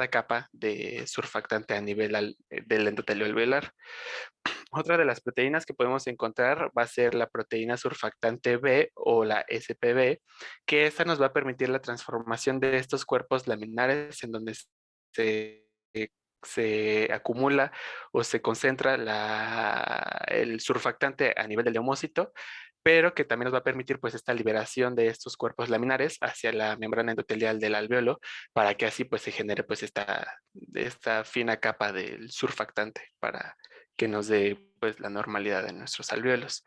capa de surfactante a nivel del endotelio alveolar. Otra de las proteínas que podemos encontrar va a ser la proteína surfactante B o la SPB, que esta nos va a permitir la transformación de estos cuerpos laminares en donde se se acumula o se concentra el surfactante a nivel del neumócito, pero que también nos va a permitir pues esta liberación de estos cuerpos laminares hacia la membrana endotelial del alveolo para que así pues se genere pues esta fina capa del surfactante para que nos dé pues la normalidad de nuestros alveolos.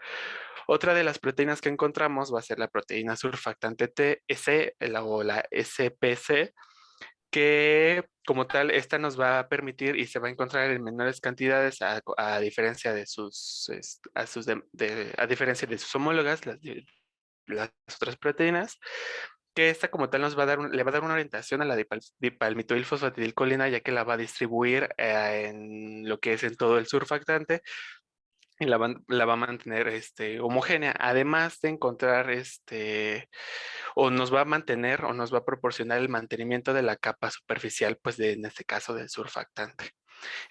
Otra de las proteínas que encontramos va a ser la proteína surfactante TS o la SPC, que como tal, esta nos va a permitir y se va a encontrar en menores cantidades a diferencia de a diferencia de sus homólogas, las otras proteínas, que esta como tal nos va a le va a dar una orientación a la dipalmitoilfosfatidilcolina, ya que la va a distribuir en lo que es en todo el surfactante y la va a mantener homogénea, además de encontrar o nos va a mantener o nos va a proporcionar el mantenimiento de la capa superficial, pues en este caso del surfactante.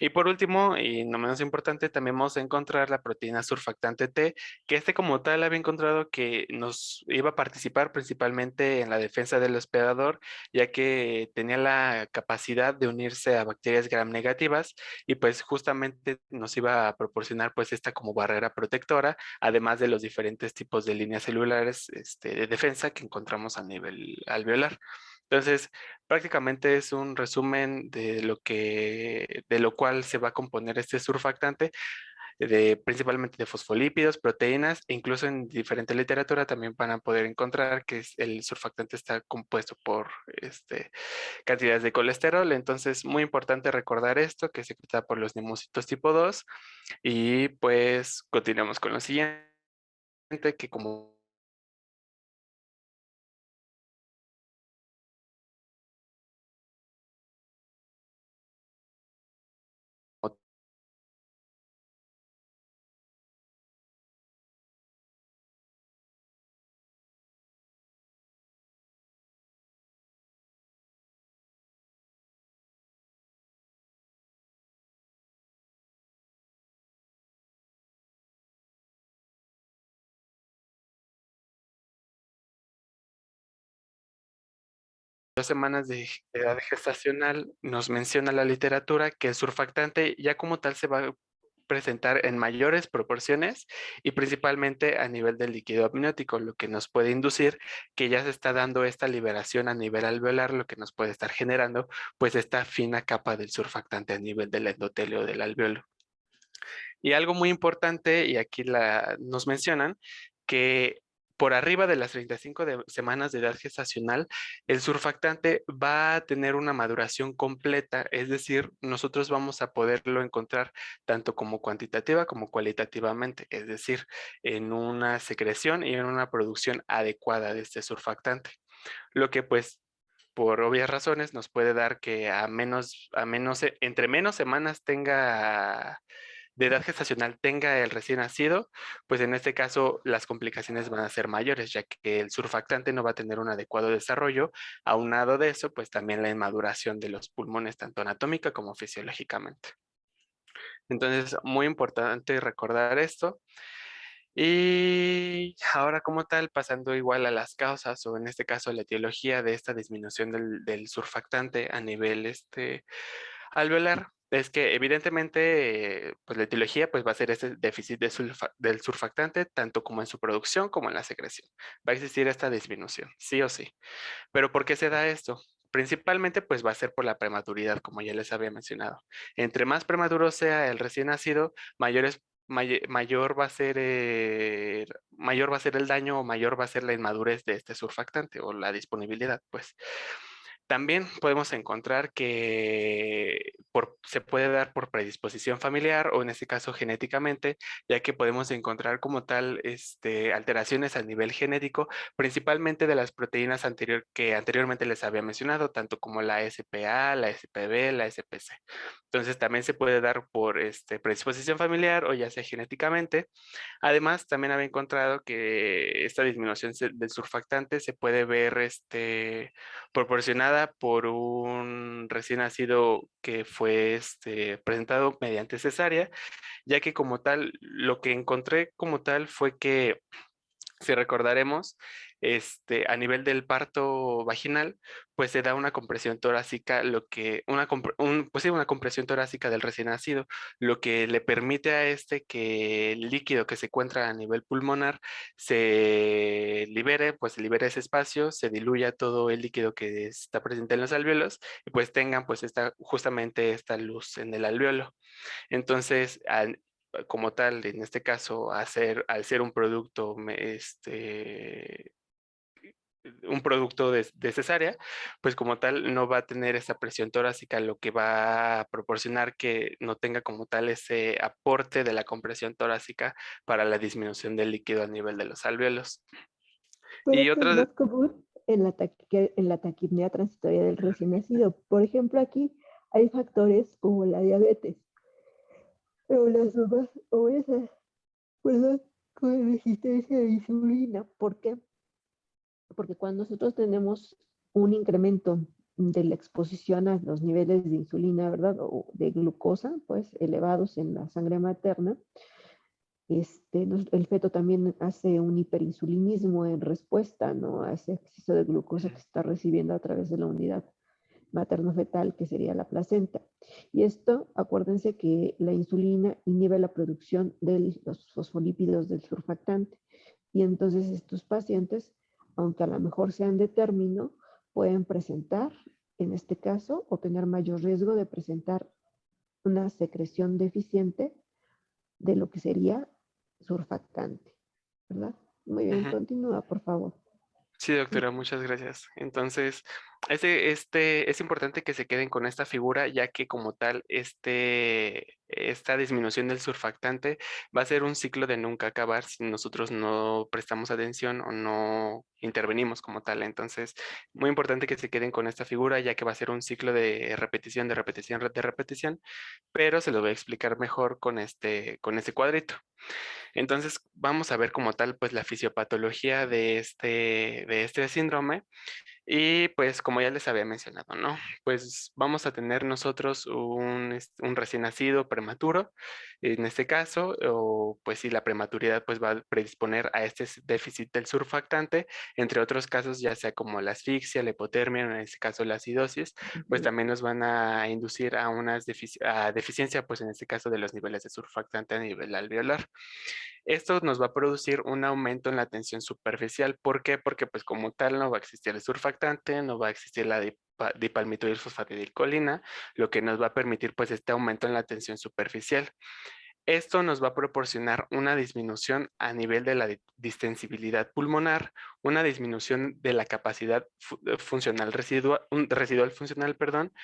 Y por último, y no menos importante, también vamos a encontrar la proteína surfactante T, que como tal había encontrado que nos iba a participar principalmente en la defensa del hospedador, ya que tenía la capacidad de unirse a bacterias gram negativas y pues justamente nos iba a proporcionar pues esta como barrera protectora, además de los diferentes tipos de líneas celulares de defensa que encontramos a nivel alveolar. Entonces, prácticamente es un resumen de lo cual se va a componer este surfactante, principalmente de fosfolípidos, proteínas, e incluso en diferente literatura también van a poder encontrar que el surfactante está compuesto por cantidades de colesterol. Entonces, muy importante recordar esto, que se secreta por los neumocitos tipo 2. Y pues continuamos con lo siguiente, que como semanas de edad gestacional, nos menciona la literatura que el surfactante ya como tal se va a presentar en mayores proporciones y principalmente a nivel del líquido amniótico, lo que nos puede inducir que ya se está dando esta liberación a nivel alveolar, lo que nos puede estar generando pues esta fina capa del surfactante a nivel del endotelio del alveolo. Y algo muy importante, y aquí nos mencionan, que por arriba de las 35 semanas de edad gestacional, el surfactante va a tener una maduración completa, es decir, nosotros vamos a poderlo encontrar tanto como cuantitativa como cualitativamente, es decir, en una secreción y en una producción adecuada de este surfactante, lo que pues por obvias razones nos puede dar que entre menos semanas tenga de edad gestacional tenga el recién nacido, pues en este caso las complicaciones van a ser mayores, ya que el surfactante no va a tener un adecuado desarrollo. Aunado de eso, pues también la inmaduración de los pulmones, tanto anatómica como fisiológicamente. Entonces, muy importante recordar esto. Y ahora como tal, pasando igual a las causas, o en este caso la etiología de esta disminución del surfactante a nivel alveolar, es que evidentemente pues la etiología pues va a ser ese déficit del surfactante, tanto como en su producción como en la secreción. Va a existir esta disminución, sí o sí. ¿Pero por qué se da esto? Principalmente pues va a ser por la prematuridad, como ya les había mencionado. Entre más prematuro sea el recién nacido, mayor va a ser el daño, o mayor va a ser la inmadurez de este surfactante o la disponibilidad, pues. También podemos encontrar que se puede dar por predisposición familiar, o en este caso genéticamente, ya que podemos encontrar como tal alteraciones a nivel genético, principalmente de las proteínas que anteriormente les había mencionado, tanto como la SPA, la SPB, la SPC. Entonces también se puede dar por predisposición familiar, o ya sea genéticamente. Además, también había encontrado que esta disminución del surfactante se puede ver proporcionada por un recién nacido que fue presentado mediante cesárea, ya que como tal, lo que encontré como tal fue que, si recordaremos, a nivel del parto vaginal, pues se da una compresión torácica, pues sí, una compresión torácica del recién nacido, lo que le permite a que el líquido que se encuentra a nivel pulmonar se libere, pues se libere ese espacio, se diluya todo el líquido que está presente en los alvéolos, y pues tengan pues justamente esta luz en el alvéolo. Entonces, como tal, en este caso, al ser un producto, un producto de cesárea, pues como tal no va a tener esa presión torácica, lo que va a proporcionar que no tenga como tal ese aporte de la compresión torácica para la disminución del líquido a nivel de los alvéolos. Pero Y esto es otra, más común en la taquipnea transitoria del recién nacido. Por ejemplo, aquí hay factores como la diabetes o las mamás obesas, perdón, con resistencia a la insulina. ¿Por qué? Porque cuando nosotros tenemos un incremento de la exposición a los niveles de insulina, ¿verdad? O de glucosa, pues elevados en la sangre materna, el feto también hace un hiperinsulinismo en respuesta, ¿no? A ese exceso de glucosa que se está recibiendo a través de la unidad materno-fetal, que sería la placenta. Y esto, acuérdense que la insulina inhibe la producción de los fosfolípidos del surfactante. Y entonces estos pacientes, aunque a lo mejor sean de término, pueden presentar, en este caso, o tener mayor riesgo de presentar una secreción deficiente de lo que sería surfactante, ¿verdad? Muy bien, ujú. continúa, por favor. Sí, doctora, muchas gracias. Entonces, es importante que se queden con esta figura, ya que como tal, esta disminución del surfactante va a ser un ciclo de nunca acabar si nosotros no prestamos atención o no intervenimos como tal. Entonces, muy importante que se queden con esta figura, ya que va a ser un ciclo de repetición, de repetición, de repetición, pero se lo voy a explicar mejor con este cuadrito. Entonces, vamos a ver como tal, pues la fisiopatología de este síndrome. Y pues como ya les había mencionado, ¿no? Pues vamos a tener nosotros un recién nacido prematuro, en este caso, o pues sí, la prematuridad pues va a predisponer a este déficit del surfactante, entre otros casos, ya sea como la asfixia, la hipotermia, en este caso la acidosis, pues también nos van a inducir a una deficiencia, pues en este caso de los niveles de surfactante a nivel alveolar. Esto nos va a producir un aumento en la tensión superficial. ¿Por qué? Porque pues como tal no va a existir el surfactante, no va a existir la dipalmitoilfosfatidilcolina, lo que nos va a permitir pues este aumento en la tensión superficial. Esto nos va a proporcionar una disminución a nivel de la distensibilidad pulmonar, una disminución de la capacidad funcional residual funcional, perdón,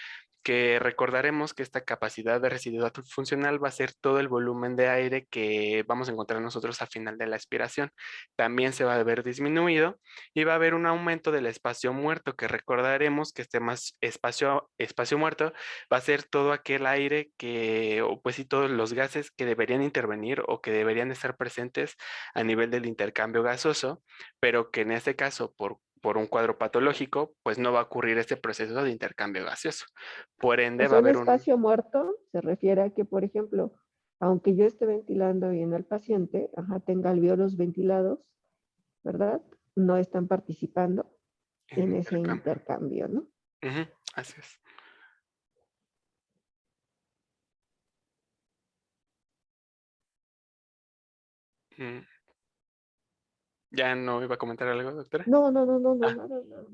que recordaremos que esta capacidad de residual funcional va a ser todo el volumen de aire que vamos a encontrar nosotros al final de la expiración. También se va a ver disminuido, y va a haber un aumento del espacio muerto, que recordaremos que más espacio muerto va a ser todo aquel aire o pues sí, todos los gases que deberían intervenir o que deberían estar presentes a nivel del intercambio gasoso, pero que en este caso, por un cuadro patológico, pues no va a ocurrir este proceso de intercambio gaseoso. Por O ende, va a sea, un haber un... espacio muerto se refiere a que, por ejemplo, aunque yo esté ventilando bien al paciente, tenga alvéolos ventilados, ¿verdad? No están participando en ese intercambio, ¿no? Ujú, así es. Mm, ¿Ya no iba a comentar algo, doctora? No, Ah, nada, nada.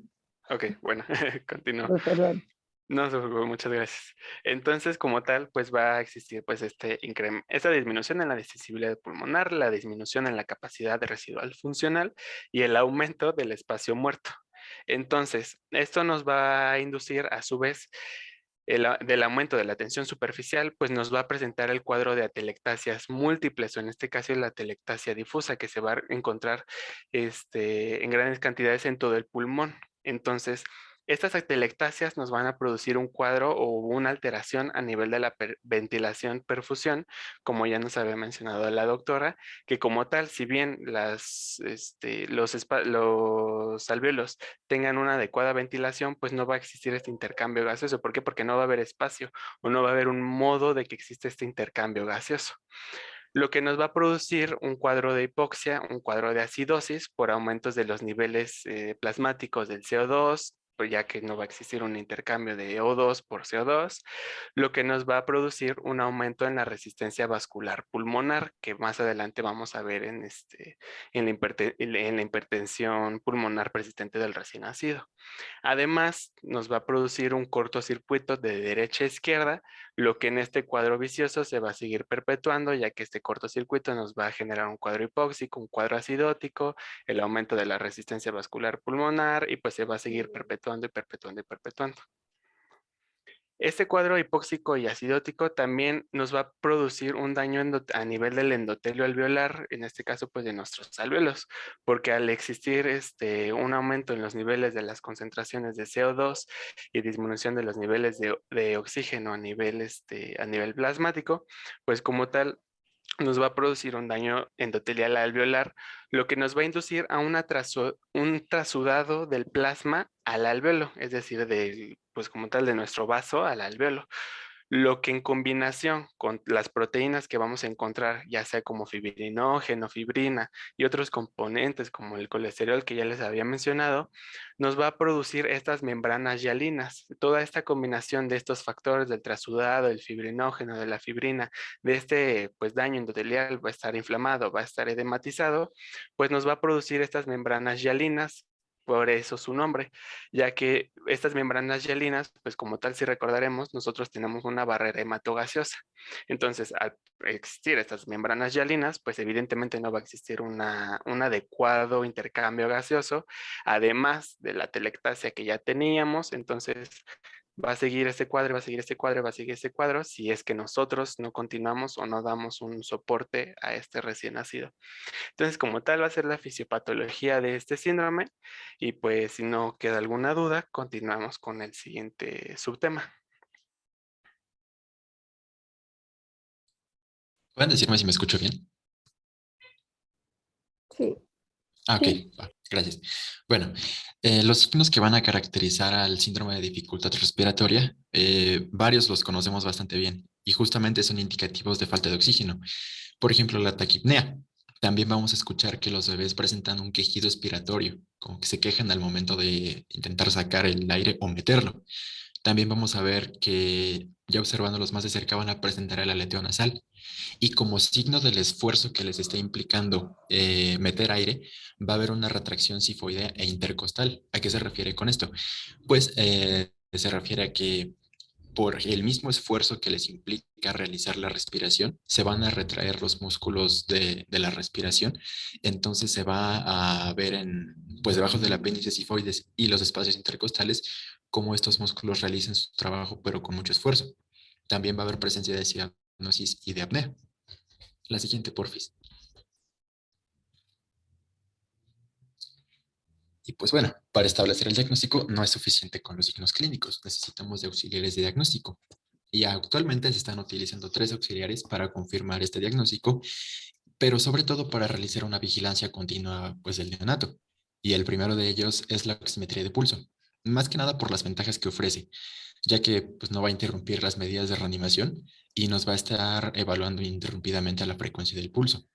ok, bueno, continúo. Perdón. No se preocupe, muchas gracias. Entonces, como tal, pues va a existir pues esta disminución en la accesibilidad pulmonar, la disminución en la capacidad de residual funcional y el aumento del espacio muerto. Entonces, esto nos va a inducir a su vez del aumento de la tensión superficial, pues nos va a presentar el cuadro de atelectasias múltiples, o en este caso la atelectasia difusa, que se va a encontrar en grandes cantidades en todo el pulmón. Entonces, estas atelectasias nos van a producir un cuadro o una alteración a nivel de la ventilación perfusión, como ya nos había mencionado la doctora, que como tal, si bien los alvéolos tengan una adecuada ventilación, pues no va a existir este intercambio gaseoso. ¿Por qué? Porque no va a haber espacio o no va a haber un modo de que existe este intercambio gaseoso, lo que nos va a producir un cuadro de hipoxia, un cuadro de acidosis por aumentos de los niveles plasmáticos del CO2, pues ya que no va a existir un intercambio de O2 por CO2, lo que nos va a producir un aumento en la resistencia vascular pulmonar, que más adelante vamos a ver en la hipertensión pulmonar persistente del recién nacido. Además, nos va a producir un cortocircuito de derecha a izquierda, lo que en este cuadro vicioso se va a seguir perpetuando, ya que este cortocircuito nos va a generar un cuadro hipóxico, un cuadro acidótico, el aumento de la resistencia vascular pulmonar, y pues se va a seguir perpetuando y perpetuando y perpetuando. Este cuadro hipóxico y acidótico también nos va a producir un daño a nivel del endotelio alveolar, en este caso pues de nuestros alvéolos, porque al existir un aumento en los niveles de las concentraciones de CO2 y disminución de los niveles de oxígeno a nivel plasmático, pues como tal nos va a producir un daño endotelial alveolar, lo que nos va a inducir a un trasudado del plasma al alveolo, es decir, pues como tal de nuestro vaso al alveolo, lo que en combinación con las proteínas que vamos a encontrar, ya sea como fibrinógeno, fibrina y otros componentes como el colesterol que ya les había mencionado, nos va a producir estas membranas hialinas. Toda esta combinación de estos factores del trasudado, del fibrinógeno, de la fibrina, de pues daño endotelial, va a estar inflamado, va a estar edematizado, pues nos va a producir estas membranas hialinas, por eso su nombre, ya que estas membranas hialinas, pues como tal, si recordaremos, nosotros tenemos una barrera hematogaseosa. Entonces, al existir estas membranas hialinas, pues evidentemente no va a existir un adecuado intercambio gaseoso, además de la telectasia que ya teníamos. Entonces, va a seguir este cuadro, va a seguir este cuadro, va a seguir este cuadro, si es que nosotros no continuamos o no damos un soporte a este recién nacido. Entonces, como tal, va a ser la fisiopatología de este síndrome. Y pues, si no queda alguna duda, continuamos con el siguiente subtema. ¿Pueden decirme si me escucho bien? Sí. Ah, ok, Sí. gracias. Bueno, los signos que van a caracterizar al síndrome de dificultad respiratoria, varios los conocemos bastante bien y justamente son indicativos de falta de oxígeno. Por ejemplo, la taquipnea. También vamos a escuchar que los bebés presentan un quejido expiratorio, como que se quejan al momento de intentar sacar el aire o meterlo. También vamos a ver que, ya observándolos más de cerca, van a presentar el aleteo nasal. Y como signo del esfuerzo que les está implicando meter aire, va a haber una retracción sifoidea e intercostal. ¿A qué se refiere con esto? Pues se refiere a que por el mismo esfuerzo que les implica realizar la respiración, se van a retraer los músculos de la respiración. Entonces se va a ver pues debajo del apéndice sifoides y los espacios intercostales, cómo estos músculos realizan su trabajo, pero con mucho esfuerzo. También va a haber presencia de cianosis y de apnea. La siguiente, porfis. Y pues bueno, para establecer el diagnóstico no es suficiente con los signos clínicos, necesitamos de auxiliares de diagnóstico. Y actualmente se están utilizando 3 auxiliares para confirmar este diagnóstico, pero sobre todo para realizar una vigilancia continua pues, del neonato. Y el primero de ellos es la oximetría de pulso, más que nada por las ventajas que ofrece. ya que pues, no va a interrumpir las medidas de reanimación y nos va a estar evaluando ininterrumpidamente la frecuencia del pulso.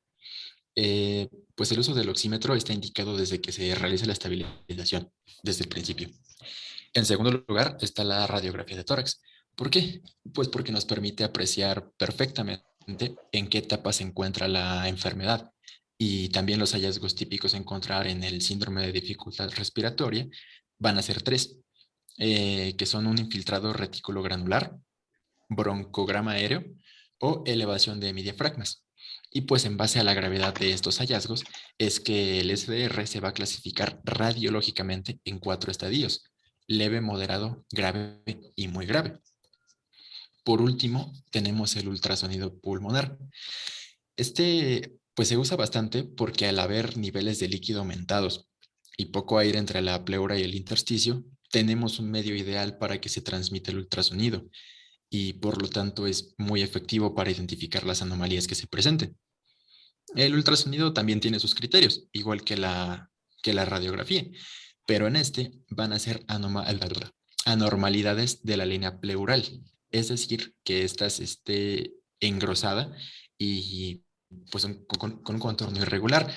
Pues el uso del oxímetro está indicado desde que se realiza la estabilización, desde el principio. En segundo lugar está la radiografía de tórax. ¿Por qué? Pues porque nos permite apreciar perfectamente en qué etapa se encuentra la enfermedad y también los hallazgos típicos a encontrar en el síndrome de dificultad respiratoria van a ser tres, que son un infiltrado retículo granular, broncograma aéreo o elevación de hemidiafragmas. Y pues en base a la gravedad de estos hallazgos es que el SDR se va a clasificar radiológicamente en 4 estadios: leve, moderado, grave y muy grave. Por último, tenemos el ultrasonido pulmonar. Este pues se usa bastante porque al haber niveles de líquido aumentados y poco aire entre la pleura y el intersticio, tenemos un medio ideal para que se transmita el ultrasonido y por lo tanto es muy efectivo para identificar las anomalías que se presenten. El ultrasonido también tiene sus criterios, igual que la radiografía, pero en este van a ser anormalidades de la línea pleural, es decir, que esta esté engrosada y pues con un contorno irregular.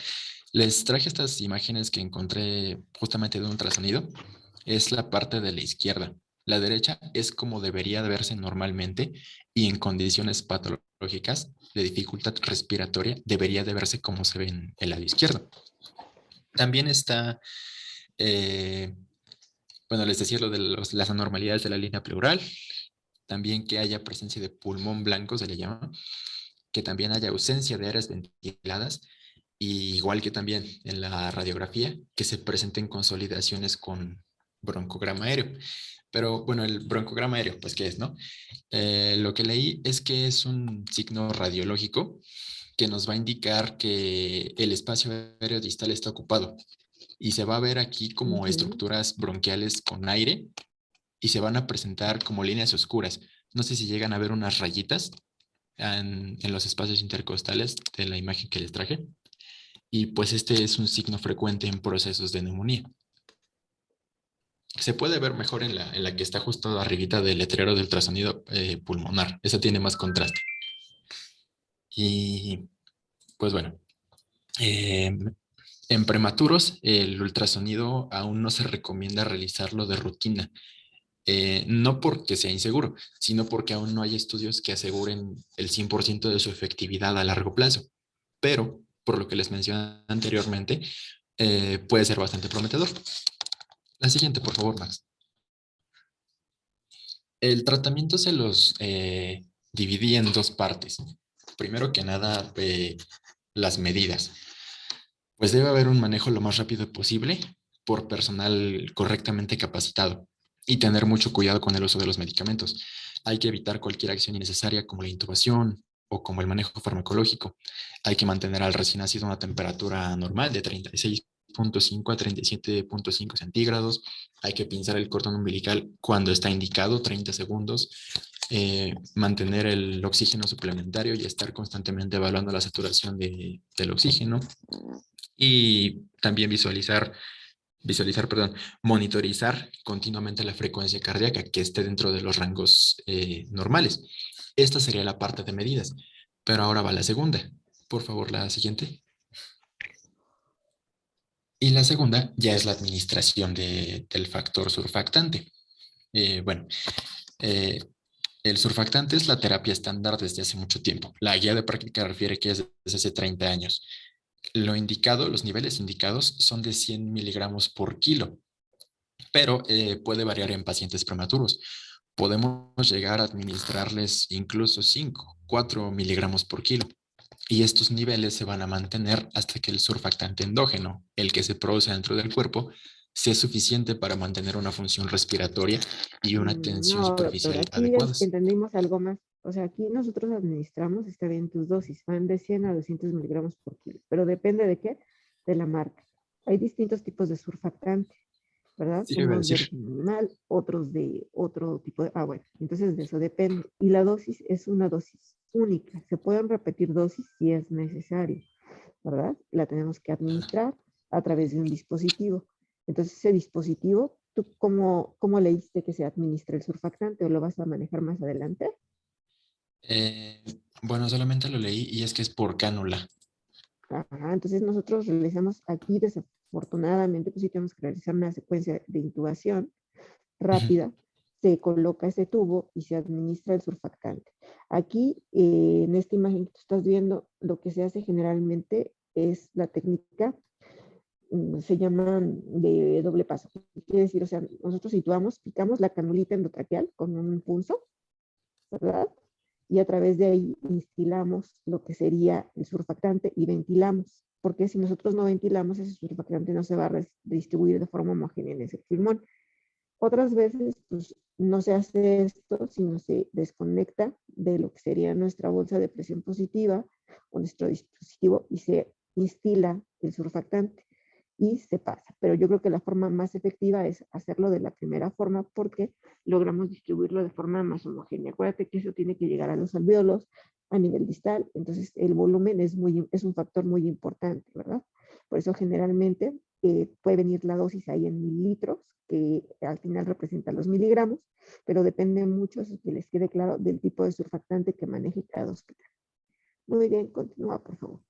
Les traje estas imágenes que encontré justamente de un ultrasonido. Es la parte de la izquierda. La derecha es como debería de verse normalmente y en condiciones patológicas de dificultad respiratoria debería de verse como se ve en el lado izquierdo. También está, bueno, les decía lo de las anormalidades de la línea pleural, también que haya presencia de pulmón blanco, se le llama, que también haya ausencia de áreas ventiladas, y igual que también en la radiografía, que se presenten consolidaciones con broncograma aéreo. Pero bueno, el broncograma aéreo, pues ¿qué es, no? Lo que leí es que es un signo radiológico que nos va a indicar que el espacio aéreo distal está ocupado y se va a ver aquí como estructuras bronquiales con aire y se van a presentar como líneas oscuras. No sé si llegan a ver unas rayitas en los espacios intercostales de la imagen que les traje. Y pues este es un signo frecuente en procesos de neumonía. Se puede ver mejor en la que está justo arribita del letrero del ultrasonido pulmonar. Esa tiene más contraste. Y pues bueno, en prematuros el ultrasonido aún no se recomienda realizarlo de rutina. No porque sea inseguro, sino porque aún no hay estudios que aseguren el 100% de su efectividad a largo plazo. Pero, por lo que les mencioné anteriormente, puede ser bastante prometedor. La siguiente, por favor, Max. El tratamiento se los dividí en dos partes. Primero que nada, las medidas. Pues debe haber un manejo lo más rápido posible por personal correctamente capacitado y tener mucho cuidado con el uso de los medicamentos. Hay que evitar cualquier acción innecesaria como la intubación o como el manejo farmacológico. Hay que mantener al recién nacido a una temperatura normal de 36.5 a 37.5 centígrados. Hay que pinzar el cordón umbilical cuando está indicado, 30 segundos. Mantener el oxígeno suplementario y estar constantemente evaluando la saturación del oxígeno. Y también monitorizar continuamente la frecuencia cardíaca que esté dentro de los rangos normales. Esta sería la parte de medidas, pero ahora va la segunda. Por favor, la siguiente. Y la segunda ya es la administración del factor surfactante. Bueno, el surfactante es la terapia estándar desde hace mucho tiempo. La guía de práctica refiere que es desde hace 30 años. Lo indicado, los niveles indicados son de 100 miligramos por kilo, pero puede variar en pacientes prematuros. Podemos llegar a administrarles incluso 5, 4 miligramos por kilo. Y estos niveles se van a mantener hasta que el surfactante endógeno, el que se produce dentro del cuerpo, sea suficiente para mantener una función respiratoria y una tensión No, doctor, superficial aquí adecuadas. entendimos algo más. O sea, aquí nosotros administramos, está bien tus dosis, van de 100 a 200 miligramos por kilo, pero depende de qué, de la marca. Hay distintos tipos de surfactante, ¿verdad? Sí, iba a Unos de decir. origen animal, otros de otro tipo de... Ah, bueno, entonces de eso depende. Y la dosis es una dosis única. Se pueden repetir dosis si es necesario, ¿verdad? La tenemos que administrar a través de un dispositivo. Entonces ese dispositivo ¿Tú cómo leíste que se administra el surfactante o lo vas a manejar más adelante? Eh, bueno, solamente lo leí y es que es por cánula. Ajá, entonces nosotros realizamos aquí, desafortunadamente, pues sí tenemos que realizar una secuencia de intubación Ujú. rápida, se coloca ese tubo y se administra el surfactante. Aquí, en esta imagen que tú estás viendo, lo que se hace generalmente es la técnica, se llama de doble paso. Quiere decir, o sea, nosotros situamos, picamos la canulita endotraqueal con un punzo, ¿verdad? Y a través de ahí instilamos lo que sería el surfactante y ventilamos, porque si nosotros no ventilamos, ese surfactante no se va a distribuir de forma homogénea en ese pulmón. Otras veces, pues, no se hace esto, sino se desconecta de lo que sería nuestra bolsa de presión positiva o nuestro dispositivo y se instila el surfactante y se pasa. Pero yo creo que la forma más efectiva es hacerlo de la primera forma porque logramos distribuirlo de forma más homogénea. Acuérdate que eso tiene que llegar a los alvéolos a nivel distal, entonces el volumen es un factor muy importante, ¿verdad? Por eso generalmente puede venir la dosis ahí en mililitros, que al final representa los miligramos, pero depende mucho, eso que les quede claro, del tipo de surfactante que maneje cada hospital. Muy bien, continúa, por favor.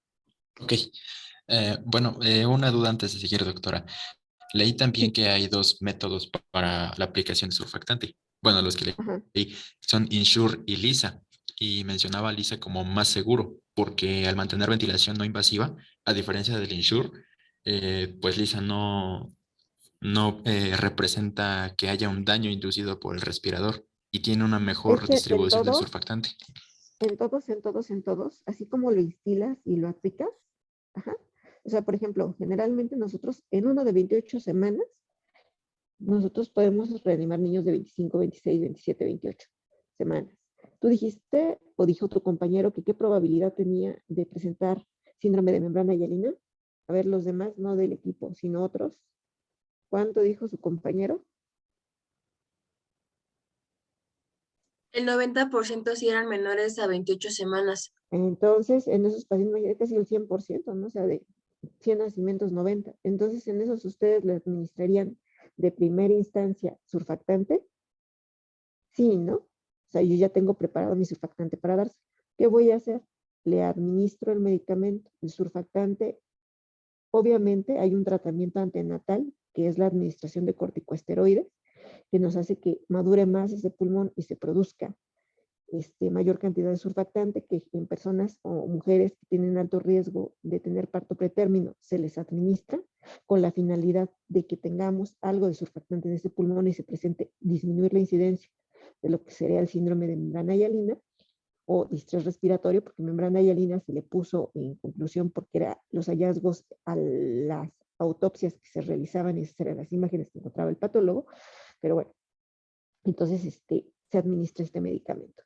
Ok. Bueno, una duda antes de seguir, doctora. Leí también Sí, que hay dos métodos para la aplicación de surfactante. Bueno, los que ajá. leí son Ensure y Lisa. Y mencionaba a Lisa como más seguro, porque al mantener ventilación no invasiva, a diferencia del Ensure, pues Lisa no representa que haya un daño inducido por el respirador y tiene una Es mejor que distribución del surfactante. en todos, así como lo instilas y lo aplicas, ajá. O sea, por ejemplo, generalmente nosotros en uno de 28 semanas, nosotros podemos reanimar niños de 25, 26, 27, 28 semanas. Tú dijiste, o dijo tu compañero, que qué probabilidad tenía de presentar síndrome de membrana hialina. A ver, los demás, no del equipo, sino otros. ¿Cuánto dijo su compañero? El 90% sí eran menores a 28 semanas. Entonces, en esos pacientes, ya casi el 100%, ¿no? O sea, de 100 nacimientos, 90. Entonces, en esos ustedes le administrarían de primera instancia surfactante. Sí, ¿no? O sea, yo ya tengo preparado mi surfactante para darse. ¿Qué voy a hacer? Le administro el medicamento, el surfactante. Obviamente hay un tratamiento antenatal, que es la administración de corticosteroides, que nos hace que madure más ese pulmón y se produzca mayor cantidad de surfactante, que en personas o mujeres que tienen alto riesgo de tener parto pretérmino se les administra con la finalidad de que tengamos algo de surfactante en ese pulmón y se presente, disminuir la incidencia de lo que sería el síndrome de membrana hialina o distrés respiratorio, porque membrana hialina se le puso en conclusión porque eran los hallazgos a las autopsias que se realizaban y esas eran las imágenes que encontraba el patólogo, pero bueno, entonces se administra este medicamento.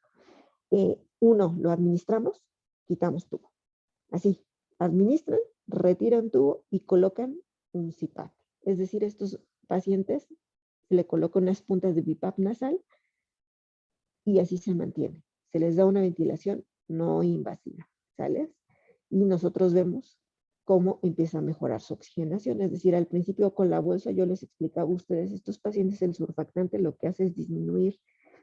Uno, lo administramos, quitamos tubo. Así, administran, retiran tubo y colocan un CPAP. Es decir, estos pacientes se le colocan unas puntas de BiPAP nasal y así se mantiene. Se les da una ventilación no invasiva, ¿sale? Y nosotros vemos cómo empieza a mejorar su oxigenación. Es decir, al principio con la bolsa yo les explicaba a ustedes, estos pacientes el surfactante lo que hace es disminuir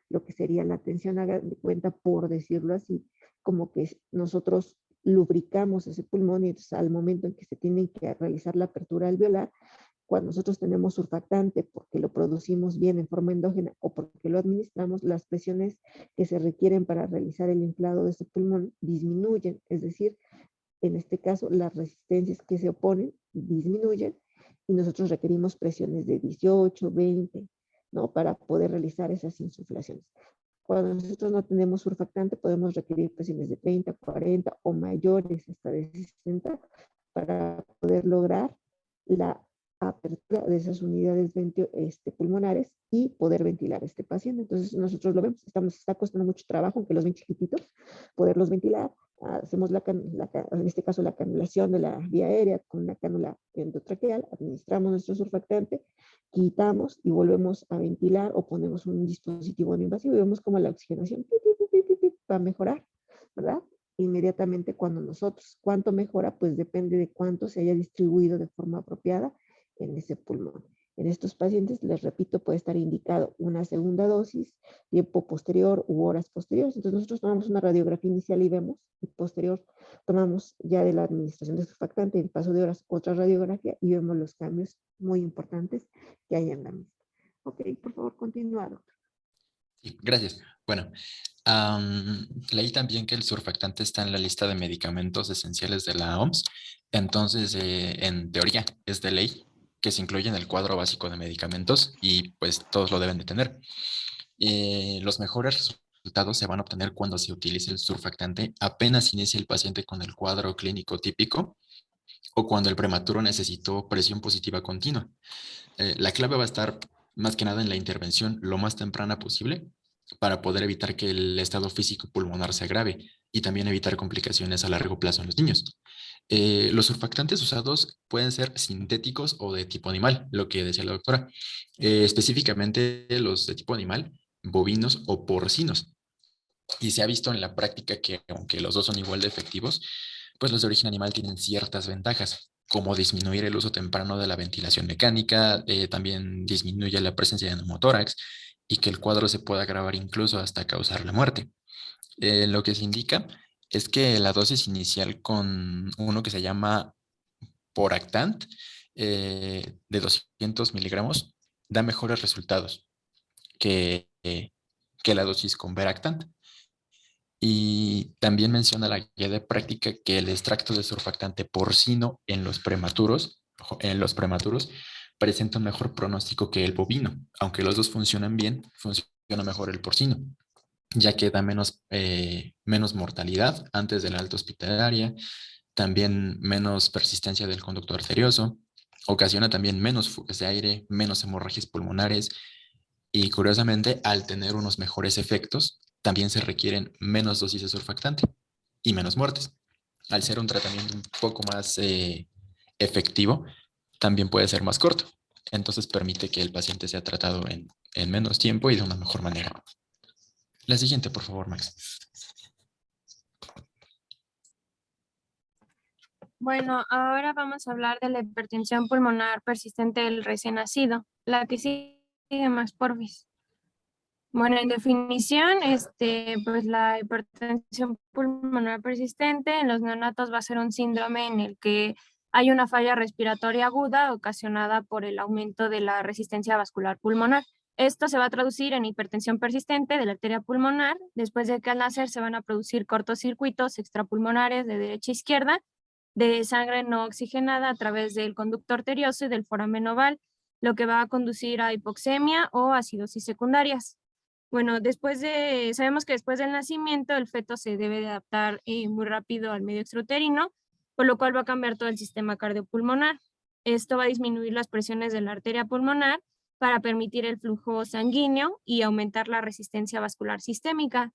lo que sería la tensión, hagan de cuenta, por decirlo así, como que nosotros lubricamos ese pulmón y entonces al momento en que se tiene que realizar la apertura alveolar, cuando nosotros tenemos surfactante porque lo producimos bien en forma endógena o porque lo administramos, las presiones que se requieren para realizar el inflado de ese pulmón disminuyen, es decir, en este caso las resistencias que se oponen disminuyen y nosotros requerimos presiones de 18, 20, ¿no? Para poder realizar esas insuflaciones. Cuando nosotros no tenemos surfactante, podemos requerir presiones de 30, 40 o mayores hasta de 60 para poder lograr la apertura de esas unidades pulmonares y poder ventilar a este paciente. Entonces nosotros lo vemos, está costando mucho trabajo, aunque los ven chiquititos, poderlos ventilar. Hacemos en este caso la canulación de la vía aérea con una cánula endotraqueal, administramos nuestro surfactante, quitamos y volvemos a ventilar o ponemos un dispositivo no invasivo y vemos como la oxigenación va a mejorar, ¿verdad? Inmediatamente cuando nosotros, ¿cuánto mejora? Pues depende de cuánto se haya distribuido de forma apropiada en ese pulmón. En estos pacientes, les repito, puede estar indicado una segunda dosis, tiempo posterior u horas posteriores. Entonces nosotros tomamos una radiografía inicial y vemos, y posterior tomamos ya de la administración de surfactante y el paso de horas otra radiografía y vemos los cambios muy importantes que hay en la misma. Ok, por favor, continúa, doctor. Sí, gracias. Bueno, leí también que el surfactante está en la lista de medicamentos esenciales de la OMS. Entonces, en teoría, es de ley que se incluye en el cuadro básico de medicamentos y pues todos lo deben de tener. Los mejores resultados se van a obtener cuando se utilice el surfactante apenas inicia el paciente con el cuadro clínico típico o cuando el prematuro necesitó presión positiva continua. La clave va a estar más que nada en la intervención lo más temprana posible para poder evitar que el estado físico pulmonar se agrave y también evitar complicaciones a largo plazo en los niños. Los surfactantes usados pueden ser sintéticos o de tipo animal, lo que decía la doctora. Específicamente los de tipo animal, bovinos o porcinos. Y se ha visto en la práctica que aunque los dos son igual de efectivos, pues los de origen animal tienen ciertas ventajas, como disminuir el uso temprano de la ventilación mecánica, también disminuye la presencia de neumotórax y que el cuadro se pueda agravar incluso hasta causar la muerte. Lo que se indica es que la dosis inicial con uno que se llama Poractant de 200 miligramos da mejores resultados que la dosis con Veractant. Y también menciona la guía de práctica que el extracto de surfactante porcino en los prematuros presenta un mejor pronóstico que el bovino. Aunque los dos funcionan bien, funciona mejor el porcino, ya que da menos mortalidad antes de la alta hospitalaria, también menos persistencia del conducto arterioso, ocasiona también menos fugas de aire, menos hemorragias pulmonares y curiosamente, al tener unos mejores efectos, también se requieren menos dosis de surfactante y menos muertes. Al ser un tratamiento un poco más efectivo, también puede ser más corto. Entonces permite que el paciente sea tratado en menos tiempo y de una mejor manera. La siguiente, por favor, Max. Bueno, ahora vamos a hablar de la hipertensión pulmonar persistente del recién nacido. La que sigue más, porfis. Bueno, en definición, pues la hipertensión pulmonar persistente en los neonatos va a ser un síndrome en el que hay una falla respiratoria aguda ocasionada por el aumento de la resistencia vascular pulmonar. Esto se va a traducir en hipertensión persistente de la arteria pulmonar. Después de que al nacer se van a producir cortocircuitos extrapulmonares de derecha a izquierda de sangre no oxigenada a través del conducto arterioso y del foramen oval, lo que va a conducir a hipoxemia o acidosis secundarias. Bueno, sabemos que después del nacimiento el feto se debe de adaptar muy rápido al medio extrauterino, por lo cual va a cambiar todo el sistema cardiopulmonar. Esto va a disminuir las presiones de la arteria pulmonar para permitir el flujo sanguíneo y aumentar la resistencia vascular sistémica.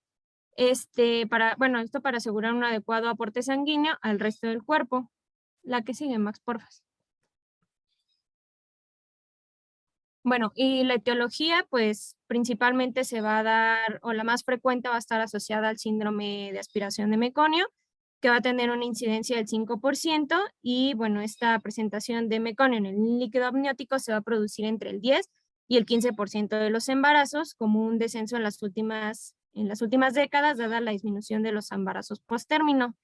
Esto para asegurar un adecuado aporte sanguíneo al resto del cuerpo. La que sigue, Max, porfa. Bueno, y la etiología, pues principalmente se va a dar, o la más frecuente va a estar asociada al síndrome de aspiración de meconio, que va a tener una incidencia del 5%, y bueno, esta presentación de meconio en el líquido amniótico se va a producir entre el 10 y el 15% de los embarazos, como un descenso en las últimas décadas, dada la disminución de los embarazos post-término.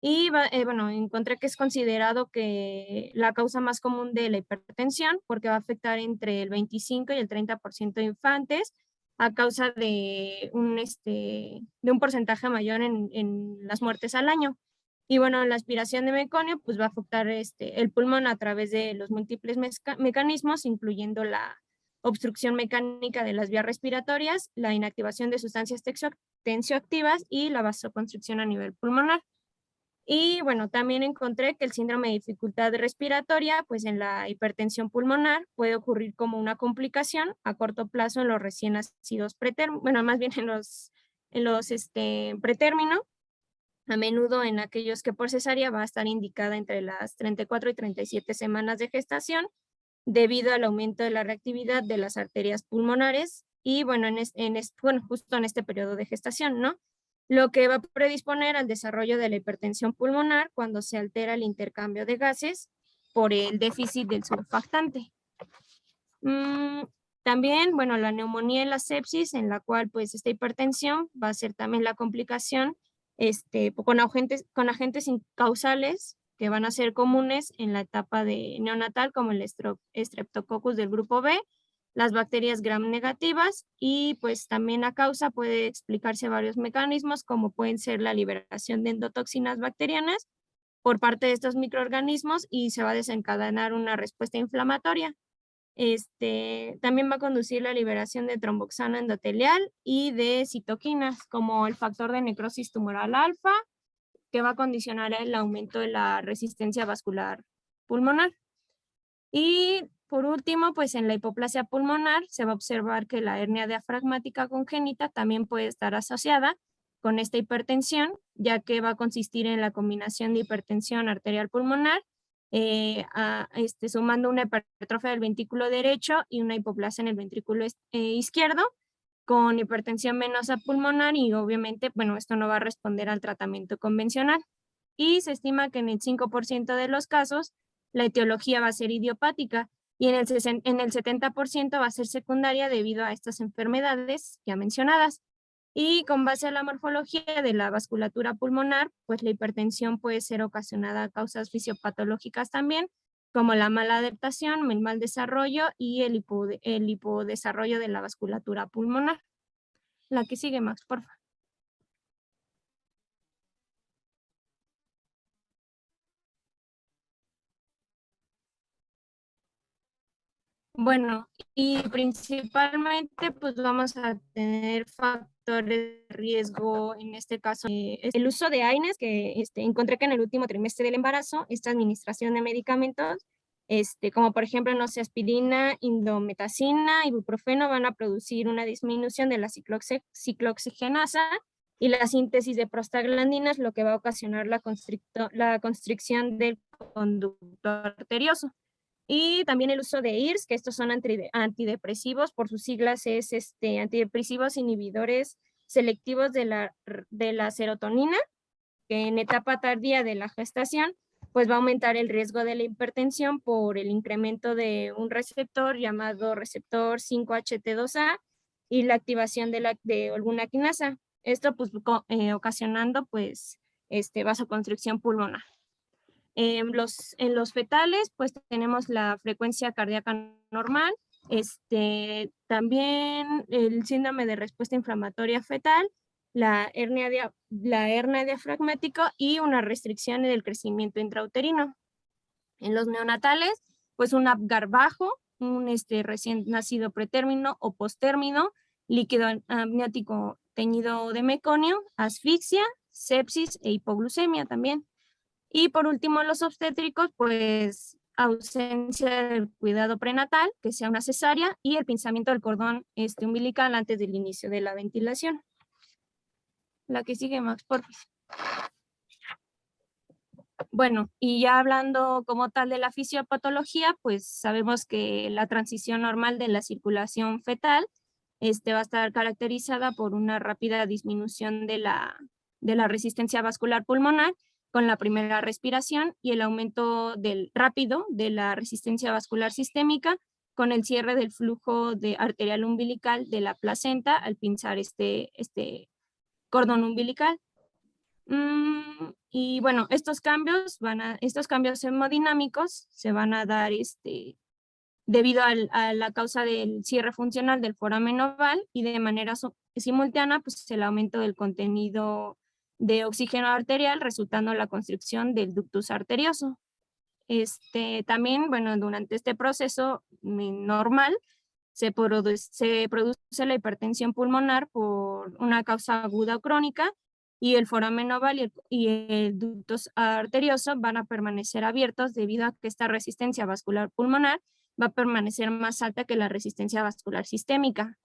Y bueno, encontré que es considerado que la causa más común de la hipertensión, porque va a afectar entre el 25 y el 30% de infantes, a causa de un porcentaje mayor en las muertes al año. Y bueno, la aspiración de meconio pues va a afectar el pulmón a través de los múltiples mecanismos, incluyendo la obstrucción mecánica de las vías respiratorias, la inactivación de sustancias tensioactivas y la vasoconstricción a nivel pulmonar. Y bueno, también encontré que el síndrome de dificultad respiratoria, pues en la hipertensión pulmonar puede ocurrir como una complicación a corto plazo en los recién nacidos más bien en los pretérmino, a menudo en aquellos que por cesárea va a estar indicada entre las 34 y 37 semanas de gestación, debido al aumento de la reactividad de las arterias pulmonares y bueno, justo en este periodo de gestación, ¿no? Lo que va a predisponer al desarrollo de la hipertensión pulmonar cuando se altera el intercambio de gases por el déficit del surfactante. Mm, También, bueno, la neumonía y la sepsis, en la cual pues esta hipertensión va a ser también la complicación con agentes incausales que van a ser comunes en la etapa de neonatal, como el Streptococcus del grupo B, las bacterias gram negativas, y pues también a causa puede explicarse varios mecanismos, como pueden ser la liberación de endotoxinas bacterianas por parte de estos microorganismos, y se va a desencadenar una respuesta inflamatoria. También va a conducir la liberación de tromboxano endotelial y de citoquinas, como el factor de necrosis tumoral alfa, que va a condicionar el aumento de la resistencia vascular pulmonar. Y por último, pues en la hipoplasia pulmonar se va a observar que la hernia diafragmática congénita también puede estar asociada con esta hipertensión, ya que va a consistir en la combinación de hipertensión arterial pulmonar, sumando una hipertrofia del ventrículo derecho y una hipoplasia en el ventrículo izquierdo, con hipertensión venosa pulmonar, y obviamente, bueno, esto no va a responder al tratamiento convencional. Y se estima que en el 5% de los casos la etiología va a ser idiopática, y en el 70% va a ser secundaria debido a estas enfermedades ya mencionadas. Y con base a la morfología de la vasculatura pulmonar, pues la hipertensión puede ser ocasionada a causas fisiopatológicas también, como la mala adaptación, el mal desarrollo y el hipodesarrollo de la vasculatura pulmonar. La que sigue, Max, por favor. Bueno, y principalmente pues vamos a tener factores de riesgo, en este caso el uso de AINES, que encontré que en el último trimestre del embarazo, esta administración de medicamentos, como por ejemplo, no sé, aspirina, indometacina, ibuprofeno, van a producir una disminución de la ciclooxigenasa y la síntesis de prostaglandinas, lo que va a ocasionar la constricción del conducto arterioso. Y también el uso de IRS, que estos son antidepresivos, por sus siglas es antidepresivos inhibidores selectivos de la serotonina, que en etapa tardía de la gestación, pues va a aumentar el riesgo de la hipertensión por el incremento de un receptor llamado receptor 5HT2A y la activación de alguna quinasa. Esto pues ocasionando pues vasoconstricción pulmonar. En los fetales, pues tenemos la frecuencia cardíaca normal, también el síndrome de respuesta inflamatoria fetal, la hernia diafragmática y una restricción en el crecimiento intrauterino. En los neonatales, pues un Apgar bajo, un recién nacido pretérmino o postérmino, líquido amniótico teñido de meconio, asfixia, sepsis e hipoglucemia también. Y por último, los obstétricos, pues ausencia del cuidado prenatal, que sea una cesárea, y el pinzamiento del cordón umbilical antes del inicio de la ventilación. La que sigue, Max, por favor. Bueno, y ya hablando como tal de la fisiopatología, pues sabemos que la transición normal de la circulación fetal va a estar caracterizada por una rápida disminución de la resistencia vascular pulmonar con la primera respiración y el aumento rápido de la resistencia vascular sistémica con el cierre del flujo arterial umbilical de la placenta al pinzar este cordón umbilical. Y bueno, estos cambios hemodinámicos se van a dar debido a la causa del cierre funcional del foramen oval y de manera simultánea pues el aumento del contenido de oxígeno arterial, resultando en la constricción del ductus arterioso. También, bueno, durante este proceso normal se produce la hipertensión pulmonar por una causa aguda o crónica, y el foramen oval y el ductus arterioso van a permanecer abiertos debido a que esta resistencia vascular pulmonar va a permanecer más alta que la resistencia vascular sistémica.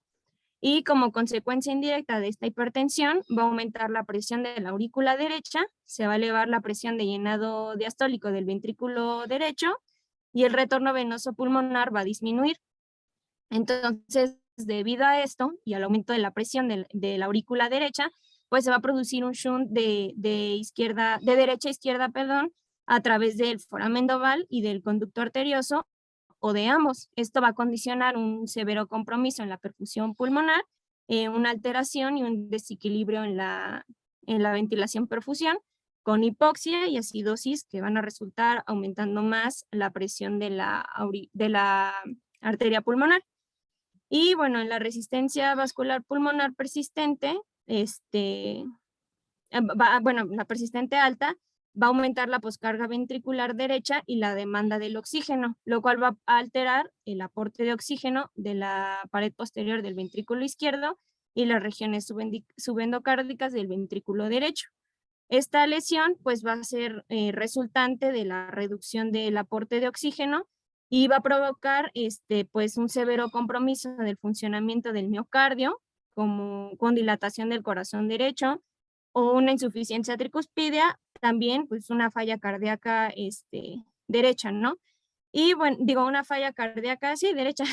Y como consecuencia indirecta de esta hipertensión, va a aumentar la presión de la aurícula derecha, se va a elevar la presión de llenado diastólico del ventrículo derecho y el retorno venoso pulmonar va a disminuir. Entonces, debido a esto y al aumento de la presión de la aurícula derecha, pues se va a producir un shunt de derecha a izquierda, a través del foramen oval y del conducto arterioso, o de ambos. Esto va a condicionar un severo compromiso en la perfusión pulmonar, una alteración y un desequilibrio en la ventilación-perfusión, con hipoxia y acidosis que van a resultar aumentando más la presión de la arteria pulmonar. Y bueno, en la resistencia vascular pulmonar persistente, la persistente alta, va a aumentar la poscarga ventricular derecha y la demanda del oxígeno, lo cual va a alterar el aporte de oxígeno de la pared posterior del ventrículo izquierdo y las regiones subendocárdicas del ventrículo derecho. Esta lesión pues va a ser resultante de la reducción del aporte de oxígeno y va a provocar pues un severo compromiso del funcionamiento del miocardio, como con dilatación del corazón derecho o una insuficiencia tricuspidia, también pues una falla cardíaca derecha, ¿no? Y bueno, digo una falla cardíaca, sí, derecha,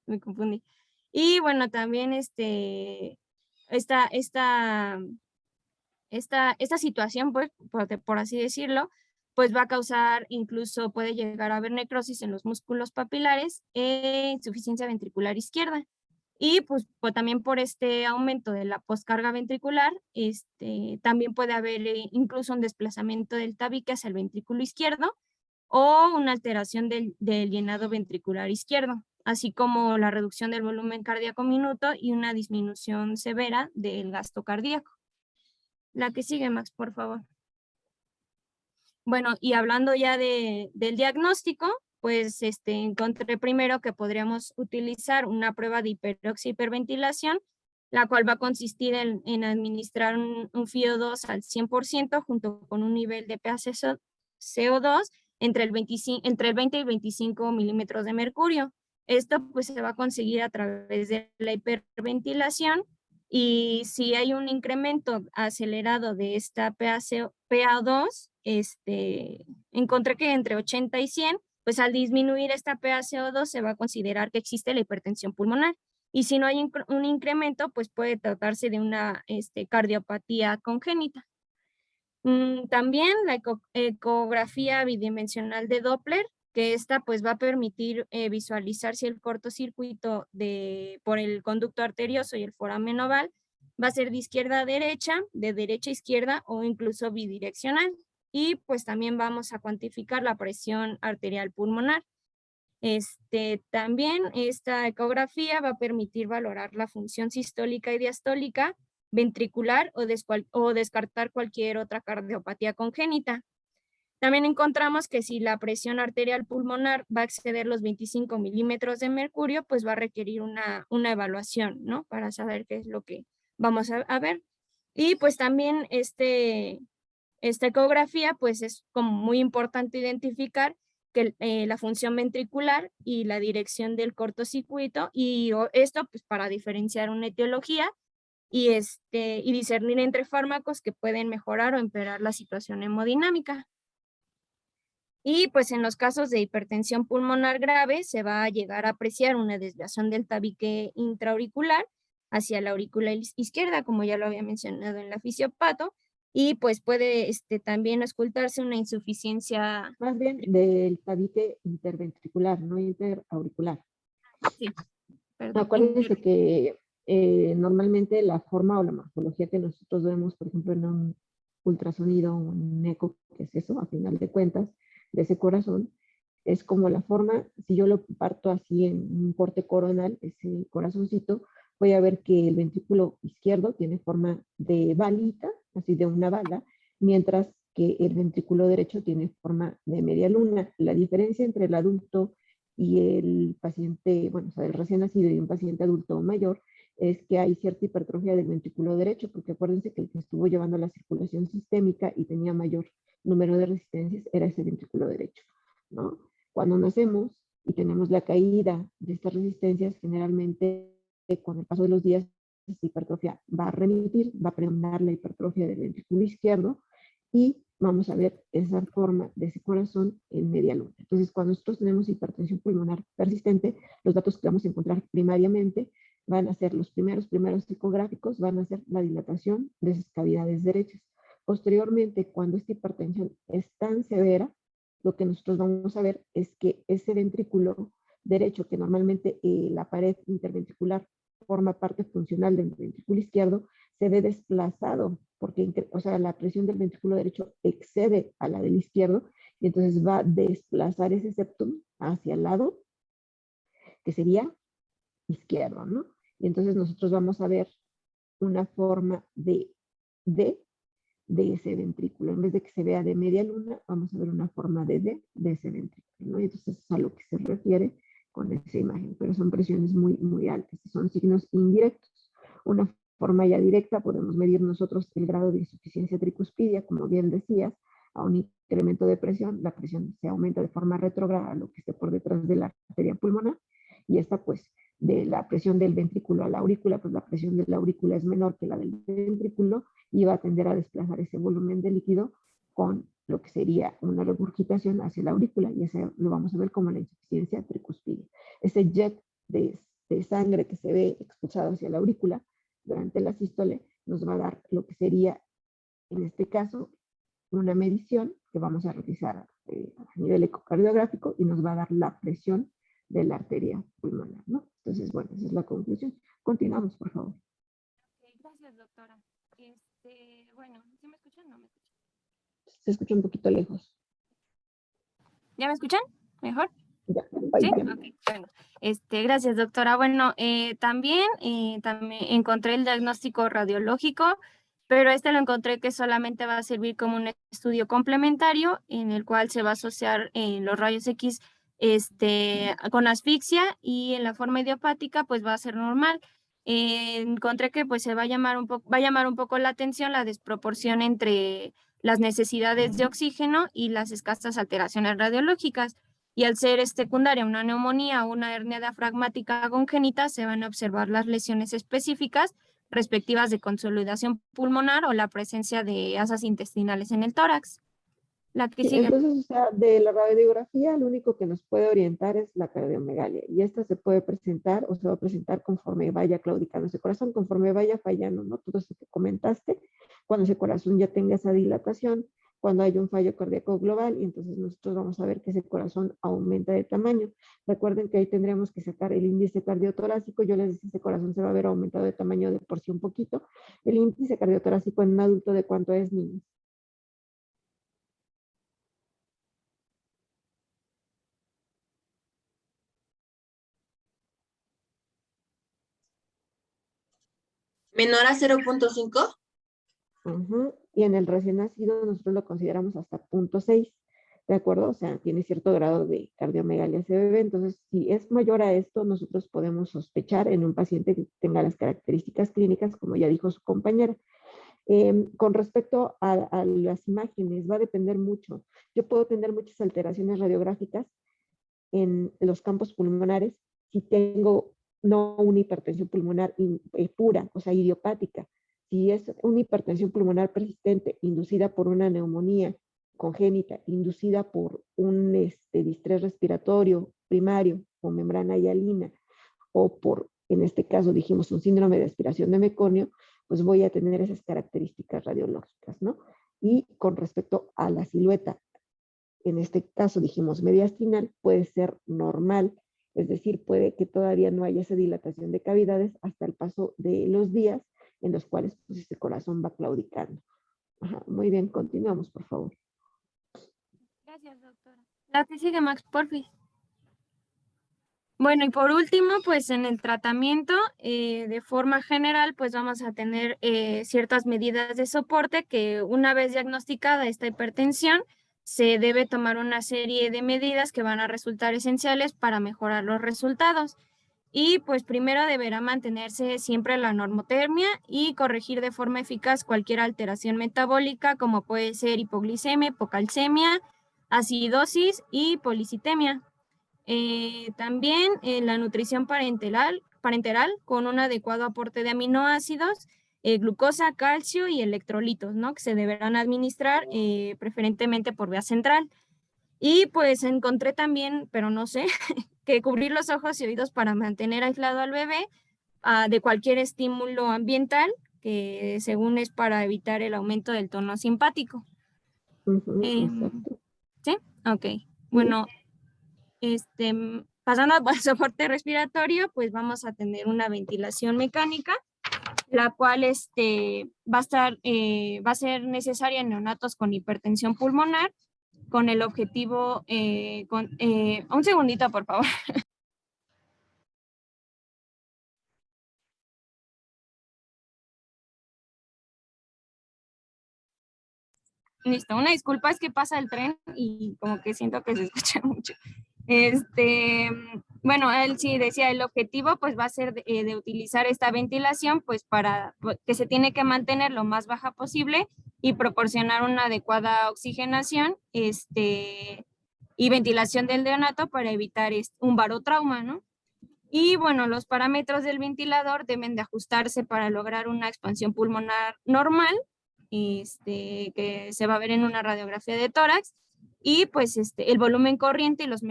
me confundí. Y bueno, también esta situación, pues, por así decirlo, pues va a causar, incluso puede llegar a haber necrosis en los músculos papilares e insuficiencia ventricular izquierda. Y pues también por este aumento de la poscarga ventricular, también puede haber incluso un desplazamiento del tabique hacia el ventrículo izquierdo o una alteración del llenado ventricular izquierdo, así como la reducción del volumen cardíaco minuto y una disminución severa del gasto cardíaco. La que sigue, Max, por favor. Bueno, y hablando ya del diagnóstico, pues encontré primero que podríamos utilizar una prueba de hiperoxia hiperventilación, la cual va a consistir en administrar un FiO2 al 100% junto con un nivel de PaCO2 entre el 20 y 25 milímetros de mercurio. Esto pues se va a conseguir a través de la hiperventilación. Y si hay un incremento acelerado de esta PaO2, encontré que entre 80 y 100, pues al disminuir esta PaCO2 se va a considerar que existe la hipertensión pulmonar. Y si no hay un incremento, pues puede tratarse de una cardiopatía congénita. También la ecografía bidimensional de Doppler, que esta pues va a permitir visualizar si el cortocircuito por el conducto arterioso y el foramen oval va a ser de izquierda a derecha, de derecha a izquierda o incluso bidireccional. Y pues también vamos a cuantificar la presión arterial pulmonar. También esta ecografía va a permitir valorar la función sistólica y diastólica ventricular o descartar cualquier otra cardiopatía congénita. También encontramos que si la presión arterial pulmonar va a exceder los 25 milímetros de mercurio, pues va a requerir una evaluación, ¿no? Para saber qué es lo que vamos a ver. Y pues también esta ecografía, pues es como muy importante identificar que la función ventricular y la dirección del cortocircuito, y esto pues para diferenciar una etiología y discernir entre fármacos que pueden mejorar o empeorar la situación hemodinámica. Y pues en los casos de hipertensión pulmonar grave se va a llegar a apreciar una desviación del tabique intraauricular hacia la aurícula izquierda, como ya lo había mencionado en la fisiopato, y pues puede también auscultarse una insuficiencia. Más bien del tabique interventricular, no interauricular. Sí, perdón. Acuérdense que normalmente la forma o la morfología que nosotros vemos, por ejemplo, en un ultrasonido o un eco, que es eso, a final de cuentas, de ese corazón, es como la forma, si yo lo parto así en un corte coronal, ese corazoncito, voy a ver que el ventrículo izquierdo tiene forma de balita, así de una bala, mientras que el ventrículo derecho tiene forma de media luna. La diferencia entre el adulto y el paciente, bueno, o sea, el recién nacido y un paciente adulto mayor, es que hay cierta hipertrofia del ventrículo derecho, porque acuérdense que el que estuvo llevando la circulación sistémica y tenía mayor número de resistencias era ese ventrículo derecho, ¿no? Cuando nacemos y tenemos la caída de estas resistencias, generalmente con el paso de los días, esta hipertrofia va a remitir, va a predominar la hipertrofia del ventrículo izquierdo y vamos a ver esa forma de ese corazón en media luna. Entonces, cuando nosotros tenemos hipertensión pulmonar persistente, los datos que vamos a encontrar primariamente van a ser los primeros ecográficos, van a ser la dilatación de esas cavidades derechas. Posteriormente, cuando esta hipertensión es tan severa, lo que nosotros vamos a ver es que ese ventrículo derecho, que normalmente la pared interventricular forma parte funcional del ventrículo izquierdo, se ve desplazado, porque o sea, la presión del ventrículo derecho excede a la del izquierdo, y entonces va a desplazar ese septum hacia el lado, que sería izquierdo, ¿no? Y entonces nosotros vamos a ver una forma de D de ese ventrículo. En vez de que se vea de media luna, vamos a ver una forma de D de ese ventrículo, ¿no? Y entonces es a lo que se refiere con esa imagen, pero son presiones muy, muy altas, son signos indirectos. Una forma ya directa, podemos medir nosotros el grado de insuficiencia tricuspidia, como bien decías, a un incremento de presión, la presión se aumenta de forma retrógrada a lo que esté por detrás de la arteria pulmonar, y esta pues de la presión del ventrículo a la aurícula, pues la presión de la aurícula es menor que la del ventrículo y va a tender a desplazar ese volumen de líquido con lo que sería una regurgitación hacia la aurícula, y ese lo vamos a ver como la insuficiencia tricuspidia. Ese jet de sangre que se ve expulsado hacia la aurícula durante la sístole nos va a dar lo que sería, en este caso, una medición que vamos a realizar a nivel ecocardiográfico y nos va a dar la presión de la arteria pulmonar, ¿no? Entonces, bueno, esa es la conclusión. Continuamos, por favor. Gracias, doctora. Bueno, ¿sí me escuchan? No me escuchan. Se escucha un poquito lejos. ¿Ya me escuchan? ¿Mejor? Ya, Sí, bien. ok, bueno. Gracias, doctora. Bueno, también encontré el diagnóstico radiológico, pero lo encontré que solamente va a servir como un estudio complementario en el cual se va a asociar los rayos X con asfixia, y en la forma idiopática pues va a ser normal. Encontré que pues va a llamar un poco la atención la desproporción entre las necesidades de oxígeno y las escasas alteraciones radiológicas. Y al ser secundaria una neumonía o una hernia diafragmática congénita, se van a observar las lesiones específicas respectivas de consolidación pulmonar o la presencia de asas intestinales en el tórax. La que Sí, sigue. entonces, o sea, de la radiografía, lo único que nos puede orientar es la cardiomegalia, y esta se puede presentar o se va a presentar conforme vaya claudicando ese corazón, conforme vaya fallando, ¿no? Todo eso que comentaste, cuando ese corazón ya tenga esa dilatación, cuando hay un fallo cardíaco global, y entonces nosotros vamos a ver que ese corazón aumenta de tamaño. Recuerden que ahí tendríamos que sacar el índice cardiotorácico. Yo les decía, ese corazón se va a ver aumentado de tamaño de por sí un poquito. El índice cardiotorácico en un adulto, ¿de cuánto es, niños? Menor a 0.5. Y en el recién nacido nosotros lo consideramos hasta 0.6, ¿de acuerdo? O sea, tiene cierto grado de cardiomegalia ese bebé. Entonces, si es mayor a esto, nosotros podemos sospechar en un paciente que tenga las características clínicas, como ya dijo su compañera. Con respecto a las imágenes, va a depender mucho. Yo puedo tener muchas alteraciones radiográficas en los campos pulmonares si tengo no una hipertensión pulmonar pura, o sea, idiopática. Si es una hipertensión pulmonar persistente inducida por una neumonía congénita, inducida por un distrés respiratorio primario o membrana hialina, o por, en este caso dijimos, un síndrome de aspiración de meconio, pues voy a tener esas características radiológicas, ¿no? Y con respecto a la silueta, en este caso dijimos mediastinal, puede ser normal, es decir, puede que todavía no haya esa dilatación de cavidades hasta el paso de los días en los cuales pues este corazón va claudicando. Ajá, muy bien, continuamos, por favor. Gracias, doctora. La que sigue, Max, porfis. Bueno, y por último, pues en el tratamiento, de forma general, pues vamos a tener ciertas medidas de soporte que, una vez diagnosticada esta hipertensión, se debe tomar una serie de medidas que van a resultar esenciales para mejorar los resultados. Y pues primero deberá mantenerse siempre la normotermia y corregir de forma eficaz cualquier alteración metabólica, como puede ser hipoglicemia, hipocalcemia, acidosis y policitemia. También la nutrición parenteral con un adecuado aporte de aminoácidos, glucosa, calcio y electrolitos, ¿no? Que se deberán administrar preferentemente por vía central. Y pues encontré también, pero no sé, que cubrir los ojos y oídos para mantener aislado al bebé de cualquier estímulo ambiental, que según es para evitar el aumento del tono simpático. Exacto. ¿Sí? Ok. Bueno, Pasando al soporte respiratorio, pues vamos a tener una ventilación mecánica, la cual va a ser necesaria en neonatos con hipertensión pulmonar, con el objetivo, un segundito, por favor. Listo, una disculpa, es que pasa el tren y como que siento que se escucha mucho. Bueno, él sí decía, el objetivo pues va a ser de utilizar esta ventilación pues para que se tiene que mantener lo más baja posible y proporcionar una adecuada oxigenación y ventilación del neonato para evitar un barotrauma, ¿no? Y bueno, los parámetros del ventilador deben de ajustarse para lograr una expansión pulmonar normal, que se va a ver en una radiografía de tórax, y pues el volumen corriente y los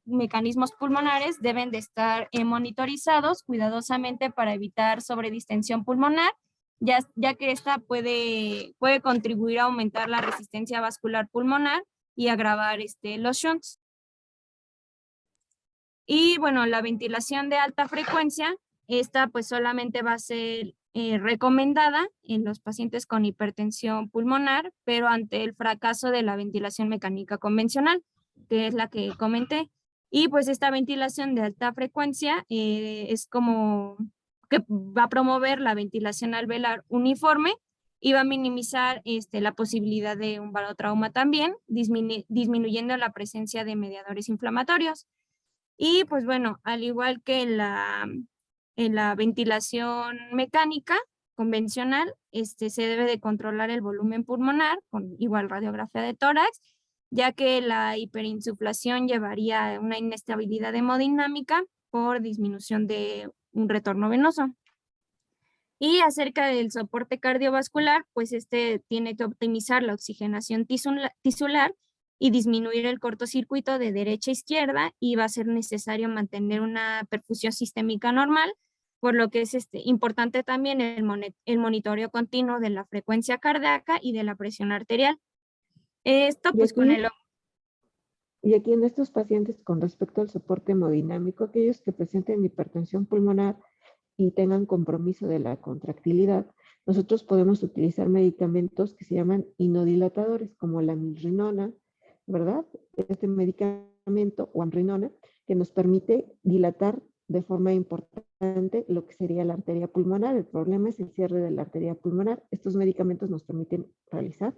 mecanismos pulmonares deben de estar monitorizados cuidadosamente para evitar sobredistensión pulmonar, ya que esta puede contribuir a aumentar la resistencia vascular pulmonar y agravar los shunts. Y bueno, la ventilación de alta frecuencia, esta pues solamente va a ser recomendada en los pacientes con hipertensión pulmonar, pero ante el fracaso de la ventilación mecánica convencional, que es la que comenté. Y pues esta ventilación de alta frecuencia es como que va a promover la ventilación alveolar uniforme y va a minimizar la posibilidad de un barotrauma también, disminuyendo la presencia de mediadores inflamatorios. Y pues bueno, al igual que en la ventilación mecánica convencional, se debe de controlar el volumen pulmonar con igual radiografía de tórax, ya que la hiperinsuflación llevaría a una inestabilidad hemodinámica por disminución de un retorno venoso. Y acerca del soporte cardiovascular, pues tiene que optimizar la oxigenación tisular y disminuir el cortocircuito de derecha a izquierda, y va a ser necesario mantener una perfusión sistémica normal, por lo que es importante también el monitoreo continuo de la frecuencia cardíaca y de la presión arterial. Esto Y pues con aquí, y aquí en estos pacientes con respecto al soporte hemodinámico, aquellos que presenten hipertensión pulmonar y tengan compromiso de la contractilidad, nosotros podemos utilizar medicamentos que se llaman inodilatadores, como la milrinona, ¿verdad? Este medicamento, o amrinona, que nos permite dilatar de forma importante lo que sería la arteria pulmonar. El problema es el cierre de la arteria pulmonar. Estos medicamentos nos permiten realizar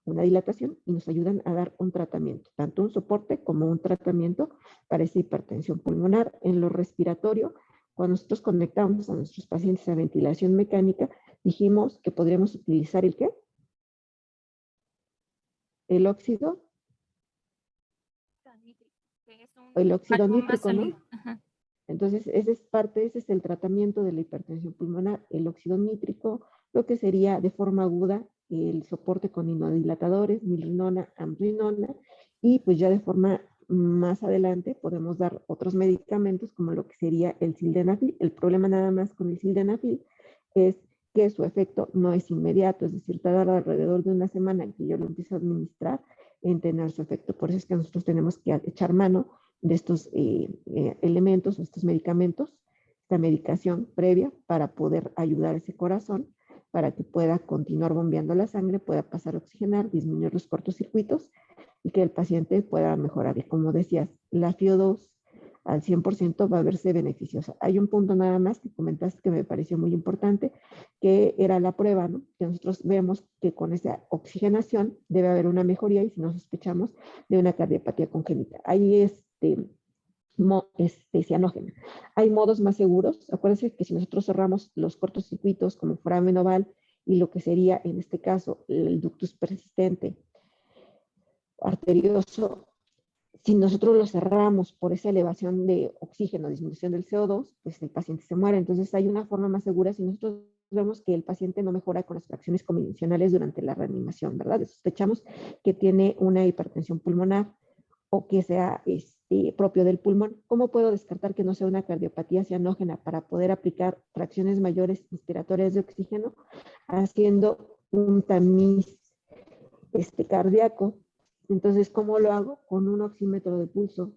una dilatación y nos ayudan a dar un tratamiento, tanto un soporte como un tratamiento para esa hipertensión pulmonar. En lo respiratorio, cuando nosotros conectamos a nuestros pacientes a ventilación mecánica, dijimos que podríamos utilizar ¿el qué? El óxido. El óxido nítrico, ¿no? Entonces, ese es el tratamiento de la hipertensión pulmonar, el óxido nítrico, lo que sería de forma aguda el soporte con inodilatadores, milrinona, amrinona, y pues ya de forma más adelante podemos dar otros medicamentos como lo que sería el sildenafil. El problema nada más con el sildenafil es que su efecto no es inmediato, es decir, tarda alrededor de una semana en que yo lo empiezo a administrar en tener su efecto. Por eso es que nosotros tenemos que echar mano de estos elementos o estos medicamentos, esta medicación previa para poder ayudar a ese corazón, para que pueda continuar bombeando la sangre, pueda pasar a oxigenar, disminuir los cortocircuitos y que el paciente pueda mejorar. Y como decías, la FiO2 al 100% va a verse beneficiosa. Hay un punto nada más que comentaste que me pareció muy importante, que era la prueba, ¿no? Que nosotros vemos que con esa oxigenación debe haber una mejoría y si no sospechamos de una cardiopatía congénita. Ahí cianógena. Hay modos más seguros. Acuérdense que si nosotros cerramos los cortocircuitos como foramen oval y lo que sería en este caso el ductus persistente arterioso, si nosotros lo cerramos por esa elevación de oxígeno, disminución del CO2, pues el paciente se muere. Entonces hay una forma más segura si nosotros vemos que el paciente no mejora con las fracciones convencionales durante la reanimación, ¿verdad? Sospechamos que tiene una hipertensión pulmonar o que sea propio del pulmón. ¿Cómo puedo descartar que no sea una cardiopatía cianógena para poder aplicar fracciones mayores inspiratorias de oxígeno? Haciendo un tamiz cardíaco. Entonces, ¿cómo lo hago? Con un oxímetro de pulso.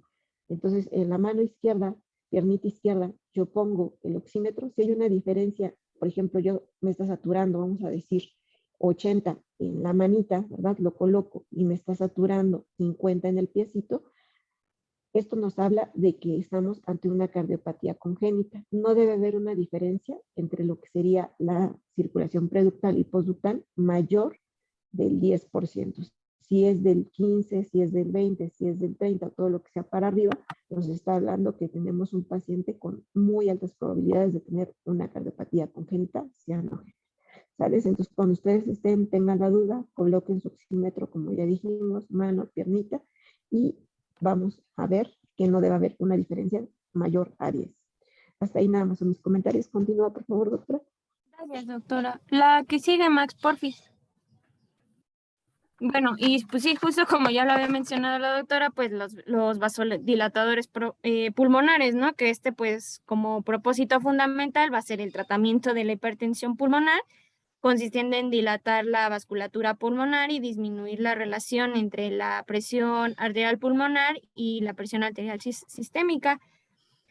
Entonces, en la mano izquierda, piernita izquierda, yo pongo el oxímetro. Si hay una diferencia, por ejemplo, me está saturando, vamos a decir, 80 en la manita, ¿verdad? Lo coloco y me está saturando 50 en el piecito. Esto nos habla de que estamos ante una cardiopatía congénita. No debe haber una diferencia entre lo que sería la circulación preductal y postductal mayor del 10%. Si es del 15, si es del 20, si es del 30, todo lo que sea para arriba, nos está hablando que tenemos un paciente con muy altas probabilidades de tener una cardiopatía congénita cianógena. ¿Sales? Entonces, cuando ustedes tengan la duda, coloquen su oxímetro, como ya dijimos, mano, piernita, y vamos a ver que no debe haber una diferencia mayor a 10. Hasta ahí nada más son mis comentarios. Continúa, por favor, doctora. Gracias, doctora. La que sigue, Max, porfis. Bueno, y pues sí, justo como ya lo había mencionado la doctora, pues los vasodilatadores pulmonares, ¿no? Que pues como propósito fundamental va a ser el tratamiento de la hipertensión pulmonar, consistiendo en dilatar la vasculatura pulmonar y disminuir la relación entre la presión arterial pulmonar y la presión arterial sistémica.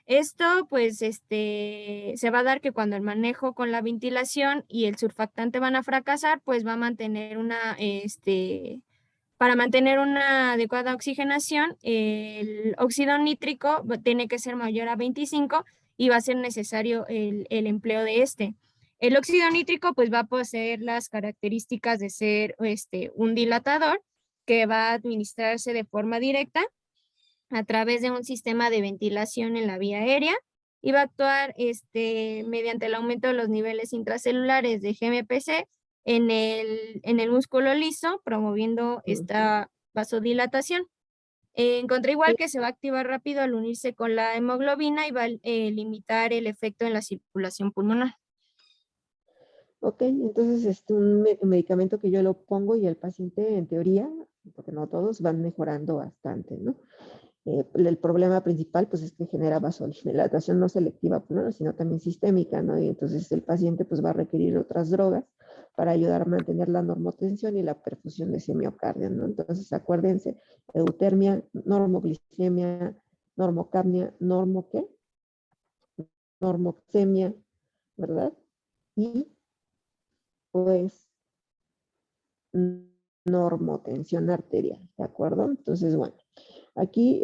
Esto, pues, se va a dar que cuando el manejo con la ventilación y el surfactante van a fracasar, pues va a mantener para mantener una adecuada oxigenación, el óxido nítrico tiene que ser mayor a 25 y va a ser necesario el empleo de este. El óxido nítrico, pues, va a poseer las características de ser un dilatador que va a administrarse de forma directa a través de un sistema de ventilación en la vía aérea y va a actuar mediante el aumento de los niveles intracelulares de GMPC en el músculo liso, promoviendo esta vasodilatación. Encontré igual que se va a activar rápido al unirse con la hemoglobina y va a limitar el efecto en la circulación pulmonar. Ok, entonces un medicamento que yo lo pongo y el paciente, en teoría, porque no todos, van mejorando bastante, ¿no? El problema principal pues es que genera vasodilatación no selectiva, ¿no? Sino también sistémica, ¿no? Y entonces el paciente pues va a requerir otras drogas para ayudar a mantener la normotensión y la perfusión de ese miocardio, ¿no? Entonces acuérdense, eutermia, normoglicemia, normocapnia, normoxemia, ¿verdad? Y pues normotensión arterial, ¿de acuerdo? Entonces, bueno, aquí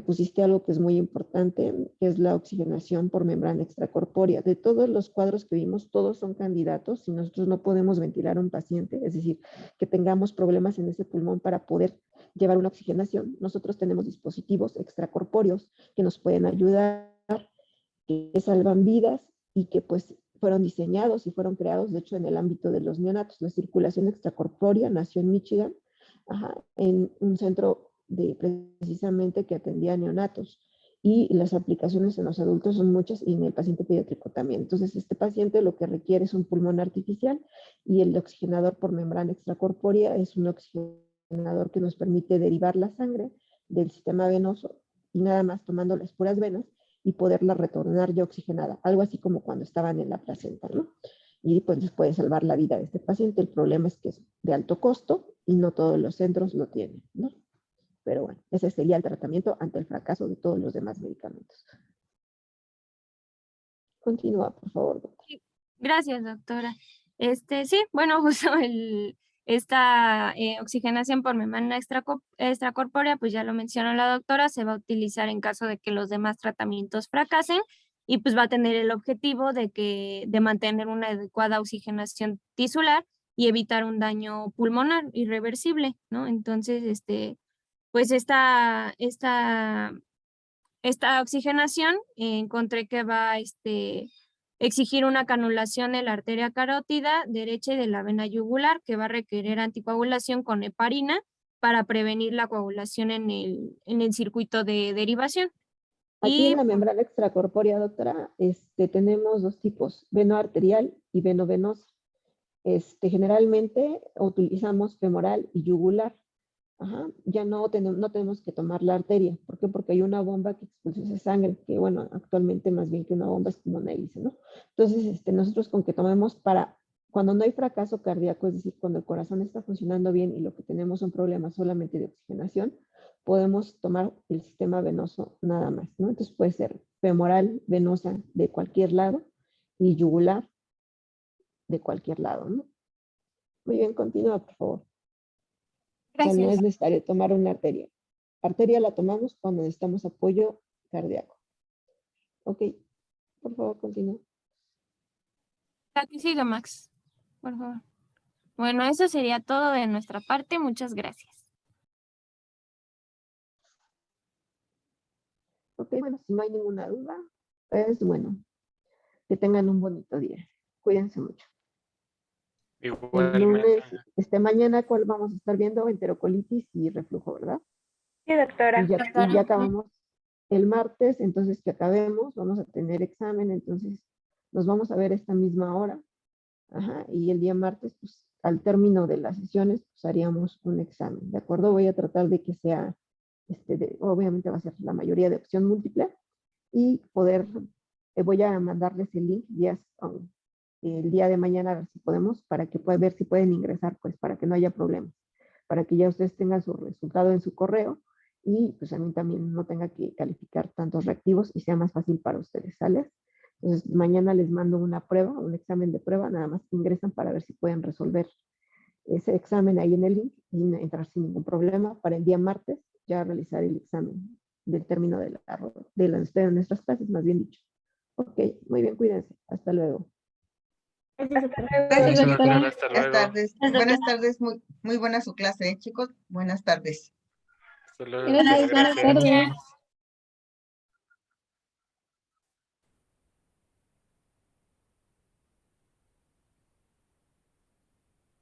pusiste algo que es muy importante, que es la oxigenación por membrana extracorpórea. De todos los cuadros que vimos, todos son candidatos. Si nosotros no podemos ventilar a un paciente, es decir, que tengamos problemas en ese pulmón para poder llevar una oxigenación, nosotros tenemos dispositivos extracorpóreos que nos pueden ayudar, que salvan vidas y que pues fueron diseñados y fueron creados, de hecho, en el ámbito de los neonatos. La circulación extracorpórea nació en Michigan, en un centro precisamente que atendía a neonatos. Y las aplicaciones en los adultos son muchas y en el paciente pediátrico también. Entonces, este paciente lo que requiere es un pulmón artificial y el oxigenador por membrana extracorpórea es un oxigenador que nos permite derivar la sangre del sistema venoso y nada más tomando las puras venas y poderla retornar ya oxigenada, algo así como cuando estaban en la placenta, ¿no? Y pues les puede salvar la vida de este paciente. El problema es que es de alto costo y no todos los centros lo tienen, ¿no? Pero bueno, ese sería el tratamiento ante el fracaso de todos los demás medicamentos. Continúa, por favor, doctora. Gracias, doctora. Sí, bueno, justo esta oxigenación por membrana extracorpórea, pues ya lo mencionó la doctora, se va a utilizar en caso de que los demás tratamientos fracasen y pues va a tener el objetivo de mantener una adecuada oxigenación tisular y evitar un daño pulmonar irreversible, ¿no? Entonces, pues esta oxigenación encontré que va a exigir una canulación de la arteria carótida derecha y de la vena yugular, que va a requerir anticoagulación con heparina para prevenir la coagulación en el circuito de derivación. Aquí en la membrana extracorpórea, doctora, tenemos dos tipos, venoarterial y venovenosa. Generalmente utilizamos femoral y yugular. Ya no tenemos que tomar la arteria. ¿Por qué? Porque hay una bomba que expulsa esa sangre, que bueno, actualmente más bien que una bomba es como una hélice, ¿no? Entonces, nosotros con que tomemos cuando no hay fracaso cardíaco, es decir, cuando el corazón está funcionando bien y lo que tenemos son problemas solamente de oxigenación, podemos tomar el sistema venoso nada más, ¿no? Entonces puede ser femoral, venosa de cualquier lado y yugular de cualquier lado, ¿no? Muy bien, continúa, por favor. O sea, no Gracias. es necesario tomar una arteria. Arteria la tomamos cuando necesitamos apoyo cardíaco. Ok, por favor, continúa. La que siga, Max, por favor. Bueno, eso sería todo de nuestra parte. Muchas gracias. Ok, bueno, si no hay ninguna duda, pues bueno, que tengan un bonito día. Cuídense mucho. El lunes, Igualmente. mañana, ¿cuál vamos a estar viendo? Enterocolitis y reflujo, ¿verdad? Sí, doctora. Y ya acabamos el martes, entonces que acabemos, vamos a tener examen, entonces nos vamos a ver esta misma hora. Ajá, y el día martes, pues al término de las sesiones, pues haríamos un examen, ¿de acuerdo? Voy a tratar de que sea, obviamente va a ser la mayoría de opción múltiple y poder, voy a mandarles el link el día de mañana a ver si podemos, para que puedan ver si pueden ingresar, pues para que no haya problemas, para que ya ustedes tengan su resultado en su correo y pues a mí también no tenga que calificar tantos reactivos y sea más fácil para ustedes, ¿sale? Entonces mañana les mando una prueba, un examen de prueba, nada más que ingresan para ver si pueden resolver ese examen ahí en el link y entrar sin ningún problema para el día martes ya realizar el examen del término de nuestras clases, más bien dicho. Ok, muy bien, cuídense. Hasta luego. Gracias, Gracias, Doctora, doctora. hasta Buenas luego. tardes. Buenas tardes. Muy buena su clase, chicos. Buenas tardes. Hasta luego, Gracias, doctora, buenas gracias. tardes.